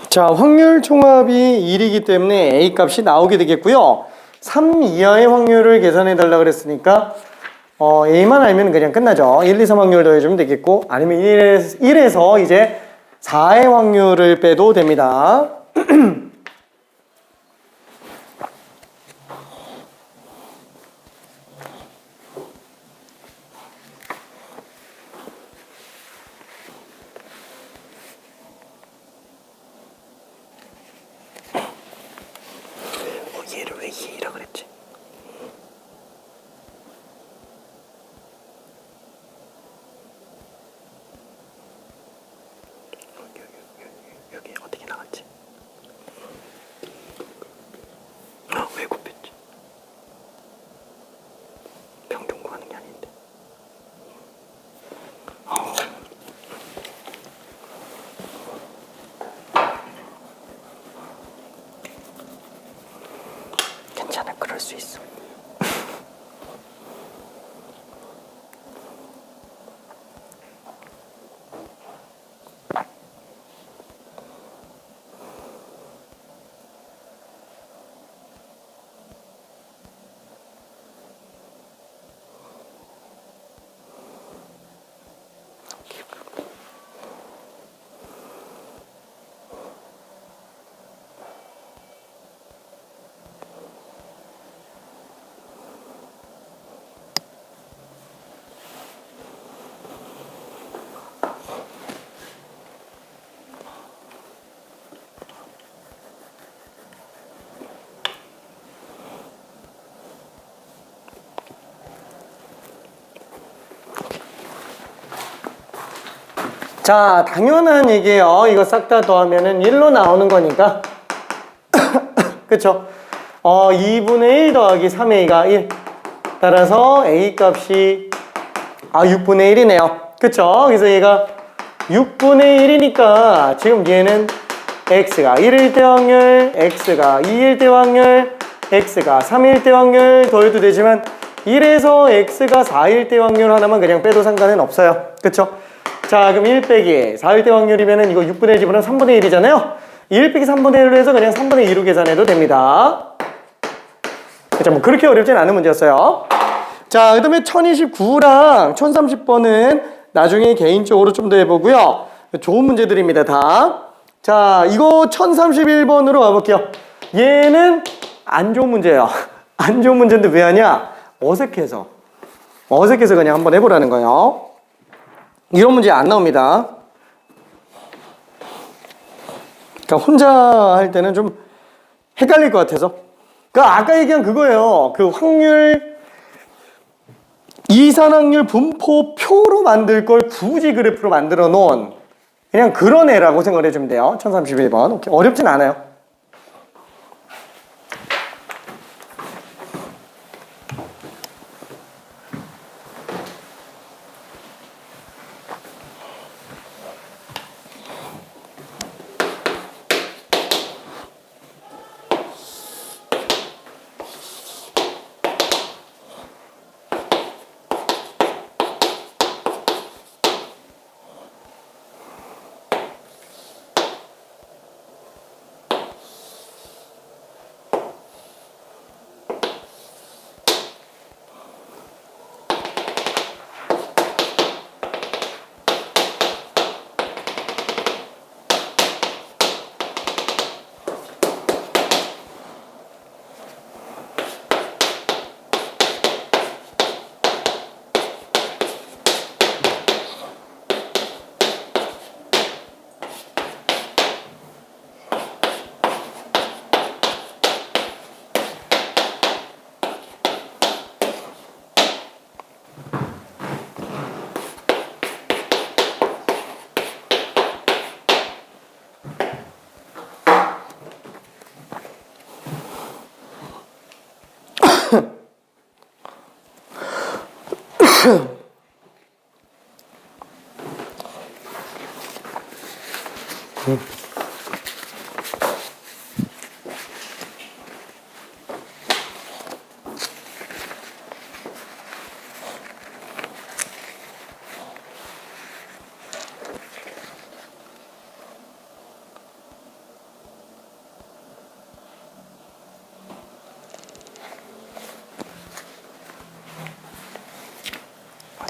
자, 확률 총합이 1이기 때문에 A 값이 나오게 되겠고요. 3 이하의 확률을 계산해 달라 그랬으니까 A만 알면 그냥 끝나죠. 1, 2, 3 확률 더해주면 되겠고, 아니면 1에서 이제 4의 확률을 빼도 됩니다. 얘를 왜 E라 그랬지? 여기 어떻게 나갔지? 왜 굽혔지? 평균 구하는 게 아닌데. 괜찮아, 그럴 수 있어. 자, 당연한 얘기예요. 이거 싹 다 더하면은 1로 나오는 거니까. 그쵸? 2분의 1 더하기 3A가 1. 따라서 A 값이 6분의 1이네요. 그쵸? 그래서 얘가 6분의 1이니까 지금 얘는 X가 1일 때 확률, X가 2일 때 확률, X가 3일 때 확률 더해도 되지만 1에서 X가 4일 때 확률 하나만 그냥 빼도 상관은 없어요. 그쵸? 자, 그럼 1 빼기 4일 때 확률이면은 이거 6분의 1 집어넣으면 3분의 1이잖아요? 1 빼기 3분의 1로 해서 그냥 3분의 2로 계산해도 됩니다. 그쵸? 뭐 그렇게 어렵진 않은 문제였어요. 자, 그 다음에 1029랑 1030번은 나중에 개인적으로 좀 더 해보고요. 좋은 문제들입니다, 다. 자, 이거 1031번으로 와볼게요. 얘는 안 좋은 문제예요. 안 좋은 문제인데 왜 하냐? 어색해서 그냥 한번 해보라는 거예요. 이런 문제 안 나옵니다. 그러니까 혼자 할 때는 좀 헷갈릴 것 같아서. 그러니까 아까 얘기한 그거예요. 그 확률, 이산확률 분포표로 만들 걸 굳이 그래프로 만들어 놓은 그냥 그런 애라고 생각을 해주면 돼요. 1031번. 오케이. 어렵진 않아요.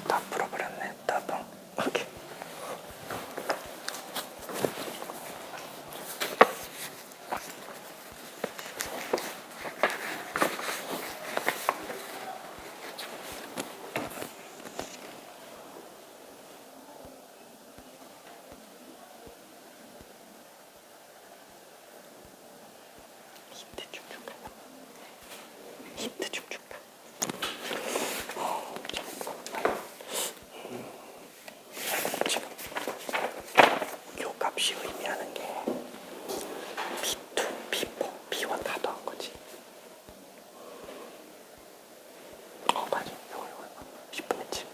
다 풀어버렸네. 따봉. 오케이. 힘대 쭉쭉 가. 힘대 쭉쭉 가. 지금 요 값이 의미하는 게 P2, P4, P1 다 더한 거지. 맞아. 요거 10분의 7.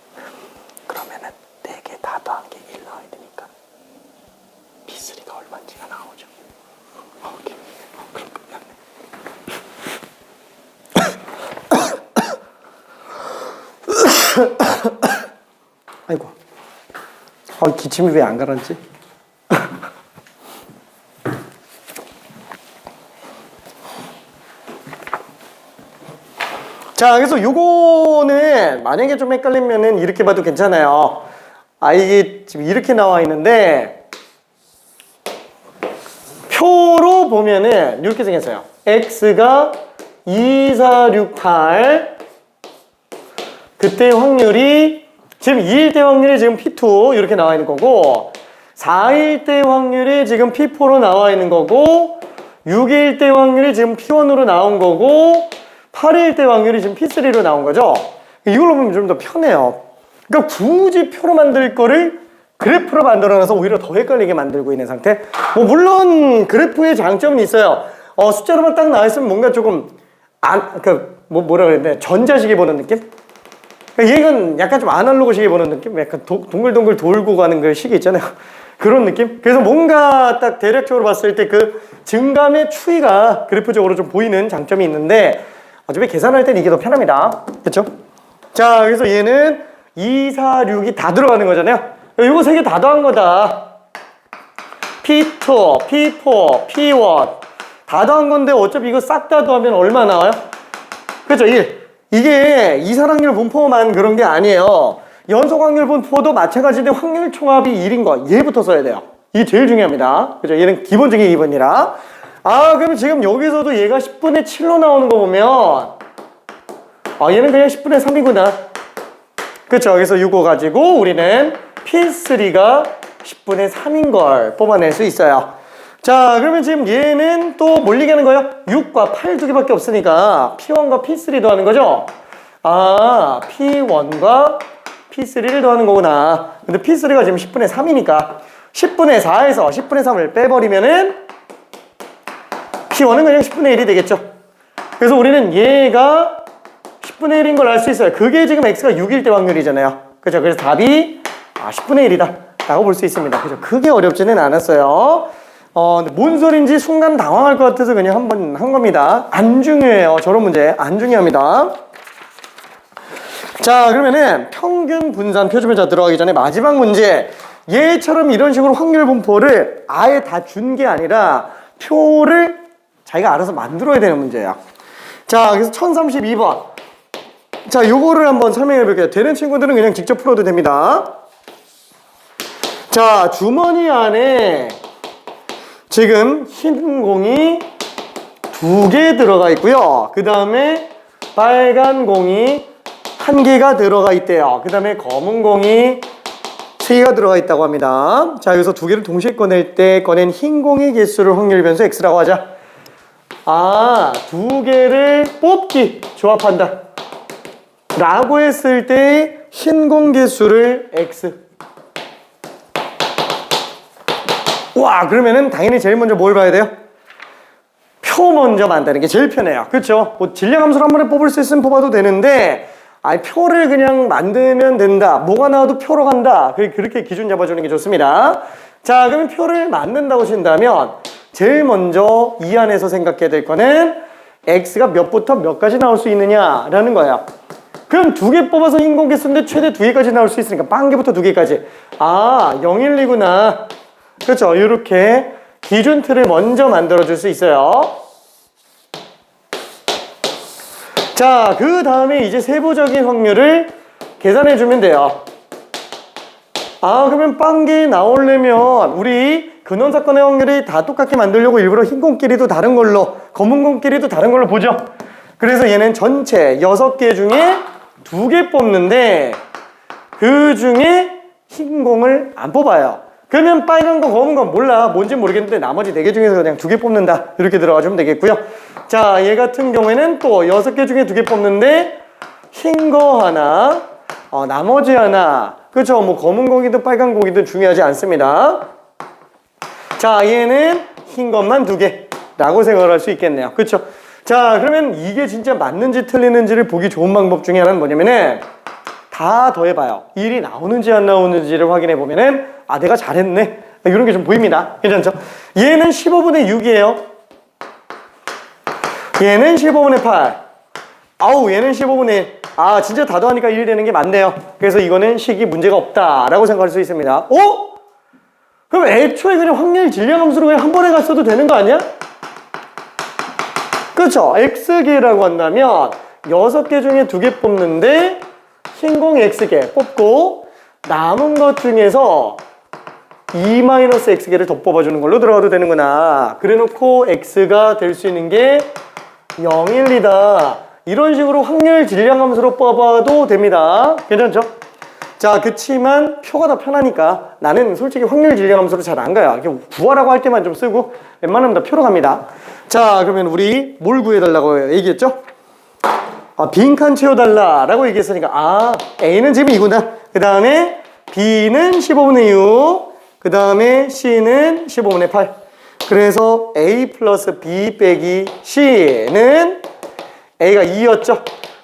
그러면은 4개 다 더한 게 1 나와야 되니까 P3가 얼마인지가 나오죠. 오케이. 그럼 끝났네. 아이고. 기침이 왜 안 가라앉지? 자, 그래서 요거는 만약에 좀 헷갈리면은 이렇게 봐도 괜찮아요. 이게 지금 이렇게 나와 있는데 표로 보면은 이렇게 생겼어요. x가 2, 4, 6, 8 그때 확률이 지금 2일 때 확률이 지금 P2 이렇게 나와 있는 거고 4일 때 확률이 지금 P4로 나와 있는 거고 6일 때 확률이 지금 P1으로 나온 거고 8일 때 확률이 지금 P3로 나온 거죠. 이걸로 보면 좀 더 편해요. 그러니까 굳이 표로 만들 거를 그래프로 만들어놔서 오히려 더 헷갈리게 만들고 있는 상태. 뭐 물론 그래프의 장점은 있어요. 숫자로만 딱 나와 있으면 뭔가 조금 뭐라 그랬는데 전자식이 보는 느낌? 얘는 약간 좀 아날로그식이 보는 느낌? 약간 동글동글 돌고 가는 그 식이 있잖아요. 그런 느낌? 그래서 뭔가 딱 대략적으로 봤을 때 그 증감의 추이가 그래프적으로 좀 보이는 장점이 있는데 어차피 계산할 때는 이게 더 편합니다. 그쵸? 자, 그래서 얘는 2, 4, 6이 다 들어가는 거잖아요. 이거 세 개 다 더한 거다. P2, P4, P1 다 더한 건데 어차피 이거 싹 다 더하면 얼마 나와요? 그쵸? 1. 이게 이산확률 분포만 그런 게 아니에요. 연속확률 분포도 마찬가지인데 확률 총합이 1인 거. 얘부터 써야 돼요. 이게 제일 중요합니다. 그죠? 얘는 기본적인 기본이라. 그러면 지금 여기서도 얘가 10분의 7로 나오는 거 보면 얘는 그냥 10분의 3이구나. 그쵸? 그래서 이거 가지고 우리는 P3가 10분의 3인 걸 뽑아낼 수 있어요. 자, 그러면 지금 얘는 또 뭘 얘기하는 거예요? 6과 8 두 개밖에 없으니까 P1과 P3 더하는 거죠? P1과 P3를 더하는 거구나. 근데 P3가 지금 10분의 3이니까 10분의 4에서 10분의 3을 빼버리면은 P1은 그냥 10분의 1이 되겠죠. 그래서 우리는 얘가 10분의 1인 걸 알 수 있어요. 그게 지금 X가 6일 때 확률이잖아요. 그죠? 그래서 답이 10분의 1이다 라고 볼 수 있습니다. 그죠? 크게 어렵지는 않았어요. 근데 뭔 소린지 순간 당황할 것 같아서 그냥 한번 한 겁니다. 안 중요해요. 저런 문제 안 중요합니다. 자, 그러면은 평균 분산 표준변자 들어가기 전에 마지막 문제. 얘처럼 이런 식으로 확률 분포를 아예 다 준 게 아니라 표를 자기가 알아서 만들어야 되는 문제예요. 자, 그래서 1032번. 자, 요거를 한번 설명해 볼게요. 되는 친구들은 그냥 직접 풀어도 됩니다. 자, 주머니 안에 지금 흰 공이 2개 들어가 있고요. 그 다음에 빨간 공이 1개가 들어가 있대요. 그 다음에 검은 공이 3개가 들어가 있다고 합니다. 자, 여기서 2개를 동시에 꺼낼 때 꺼낸 흰 공의 개수를 확률 변수 X라고 하자. 2개를 뽑기, 조합한다 라고 했을 때 흰 공 개수를 X. 와, 그러면은 당연히 제일 먼저 뭘 봐야 돼요? 표 먼저 만드는 게 제일 편해요. 그렇죠? 뭐 질량함수를 한 번에 뽑을 수 있으면 뽑아도 되는데 표를 그냥 만들면 된다. 뭐가 나와도 표로 간다. 그렇게 기준 잡아주는 게 좋습니다. 자, 그러면 표를 만든다고 친다면 제일 먼저 이 안에서 생각해야 될 거는 x가 몇부터 몇까지 나올 수 있느냐라는 거예요. 그럼 두 개 뽑아서 인공개수인데 최대 두 개까지 나올 수 있으니까 빵개부터 두 개까지. 아, 0, 1, 2구나. 그렇죠. 이렇게 기준 틀을 먼저 만들어줄 수 있어요. 자, 그 다음에 이제 세부적인 확률을 계산해주면 돼요. 아, 그러면 빵개 나오려면 우리 근원사건의 확률이 다 똑같게 만들려고 일부러 흰 공끼리도 다른 걸로, 검은 공끼리도 다른 걸로 보죠. 그래서 얘는 전체 6개 중에 2개 뽑는데 그 중에 흰 공을 안 뽑아요. 그러면 빨간 거, 검은 거 몰라. 뭔지 모르겠는데 나머지 4개 중에서 그냥 2개 뽑는다. 이렇게 들어가주면 되겠고요. 자, 얘 같은 경우에는 또 6개 중에 2개 뽑는데 흰 거 하나, 나머지 하나. 그렇죠. 뭐 검은 고기든 빨간 고기든 중요하지 않습니다. 자, 얘는 흰 것만 2개라고 생각을 할 수 있겠네요. 그렇죠. 자, 그러면 이게 진짜 맞는지 틀리는지를 보기 좋은 방법 중에 하나는 뭐냐면은 다 더해봐요. 1이 나오는지 안 나오는지를 확인해 보면은 아, 내가 잘했네. 이런 게 좀 보입니다. 괜찮죠? 얘는 15분의 6이에요. 얘는 15분의 8. 아우, 얘는 15분의 1. 아, 진짜 다 더하니까 1 되는 게 맞네요. 그래서 이거는 식이 문제가 없다라고 생각할 수 있습니다. 오? 그럼 애초에 그냥 확률 질량함수로 그냥 한 번에 갔어도 되는 거 아니야? 그렇죠. X개라고 한다면 6개 중에 2개 뽑는데 흰공 X개 뽑고 남은 것 중에서 2-X개를 더 뽑아주는 걸로 들어가도 되는구나. 그래놓고 X가 될 수 있는 게 0, 1, 2다. 이런 식으로 확률 질량함수로 뽑아도 됩니다. 괜찮죠? 자, 그치만 표가 더 편하니까 나는 솔직히 확률 질량함수로 잘 안 가요. 구하라고 할 때만 좀 쓰고 웬만하면 다 표로 갑니다. 자, 그러면 우리 뭘 구해달라고 얘기했죠? 아, 빈칸 채워달라라고 얘기했으니까 아, A는 지금 이구나. 그 다음에 B는 15분의 6. 그 다음에 C는 15분의 8. 그래서 A 플러스 B 빼기 C는 A가 2였죠.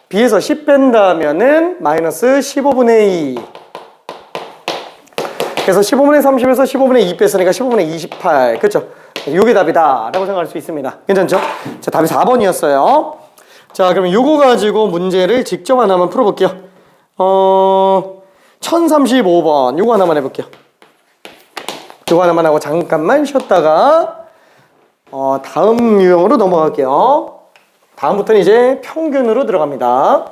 B에서 10 뺀다면은 마이너스 15분의 2. 그래서 15분의 30에서 15분의 2 뺐으니까 15분의 28. 그렇죠? 이게 답이다 라고 생각할 수 있습니다. 괜찮죠? 자, 답이 4번이었어요. 자, 그러면 요거 가지고 문제를 직접 하나만 풀어볼게요. 1035번 요거 하나만 해볼게요. 요거 하나만 하고 잠깐만 쉬었다가 다음 유형으로 넘어갈게요. 다음부터는 이제 평균으로 들어갑니다.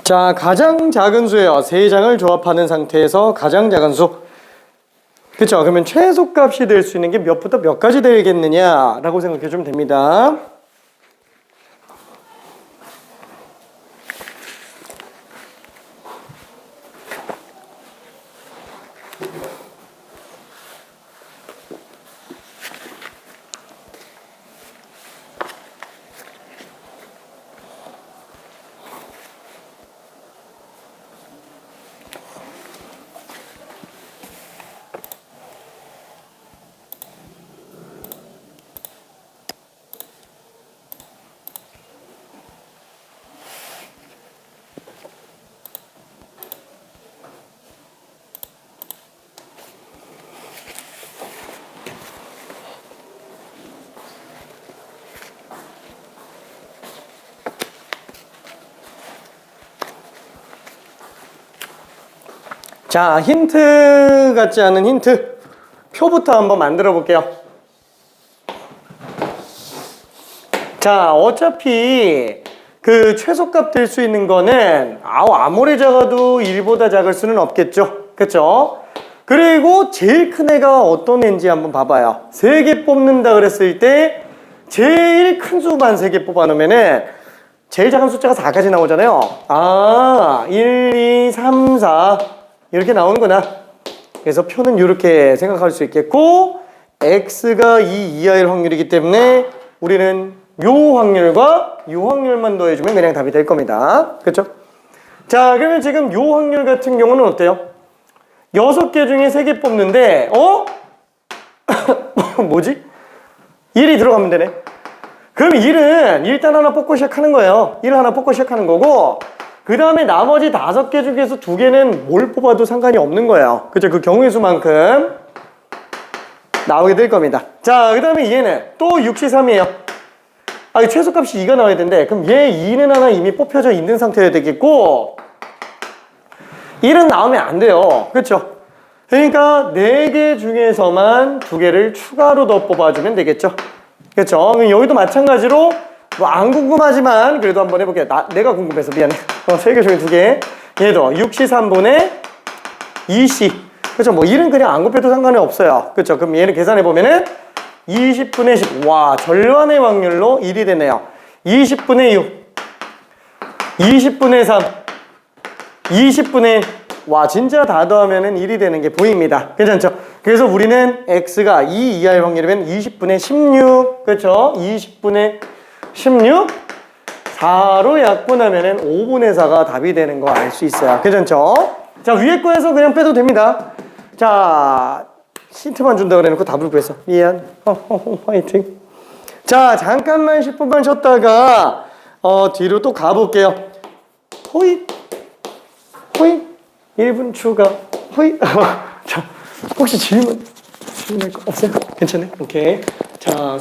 자, 가장 작은 수예요. 3장을 조합하는 상태에서 가장 작은 수. 그쵸? 그러면 최소값이 될 수 있는 게 몇부터 몇까지 되겠느냐라고 생각해 주면 됩니다. 자, 힌트 같지 않은 힌트 표부터 한번 만들어 볼게요. 자, 어차피 그 최소값 될 수 있는 거는 아무리 작아도 1보다 작을 수는 없겠죠. 그쵸? 그리고 제일 큰 애가 어떤 애인지 한번 봐봐요. 3개 뽑는다 그랬을 때 제일 큰 수만 3개 뽑아놓으면은 제일 작은 숫자가 4까지 나오잖아요. 1, 2, 3, 4 이렇게 나오는구나. 그래서 표는 이렇게 생각할 수 있겠고 x가 2 이하일 확률이기 때문에 우리는 요 확률과 요 확률만 더해주면 그냥 답이 될 겁니다. 그렇죠? 자, 그러면 지금 요 확률 같은 경우는 어때요? 6개 중에 3개 뽑는데 뭐지? 1이 들어가면 되네. 그럼 1은 일단 하나 뽑고 시작하는 거예요. 1 하나 뽑고 시작하는 거고 그 다음에 나머지 5개 중에서 2개는 뭘 뽑아도 상관이 없는 거예요. 그죠? 그 경우의 수만큼 나오게 될 겁니다. 자, 그 다음에 얘는 또 6C3이에요. 최소값이 2가 나와야 되는데 그럼 얘 2는 하나 이미 뽑혀져 있는 상태여야 되겠고 1은 나오면 안 돼요. 그렇죠? 그러니까 4개 중에서만 2개를 추가로 더 뽑아주면 되겠죠. 그렇죠? 여기도 마찬가지로 뭐 안 궁금하지만 그래도 한번 해볼게요. 내가 궁금해서 미안해. 3개 중에 2개. 얘도 6C3분의 2C. 그렇죠? 뭐 1은 그냥 안 곱해도 상관이 없어요. 그렇죠? 그럼 얘는 계산해보면은 20분의 10. 와, 절반의 확률로 1이 되네요. 20분의 6. 20분의 3. 20분의 1. 와, 진짜 다 더하면은 1이 되는 게 보입니다. 괜찮죠? 그래서 우리는 x가 2 이하일 확률이면 20분의 16. 그렇죠? 20분의 16. 4로 약분하면은 5분의 4가 답이 되는 거 알 수 있어요. 괜찮죠? 자, 위에 거에서 그냥 빼도 됩니다. 자, 힌트만 준다 그래놓고 답을 구했어. 미안. 화이팅. 자, 잠깐만 10분만 쉬었다가 뒤로 또 가볼게요. 호잇. 호잇. 1분 추가. 호잇. 자, 혹시 질문할 거 없어요? 괜찮아요? 오케이. 자,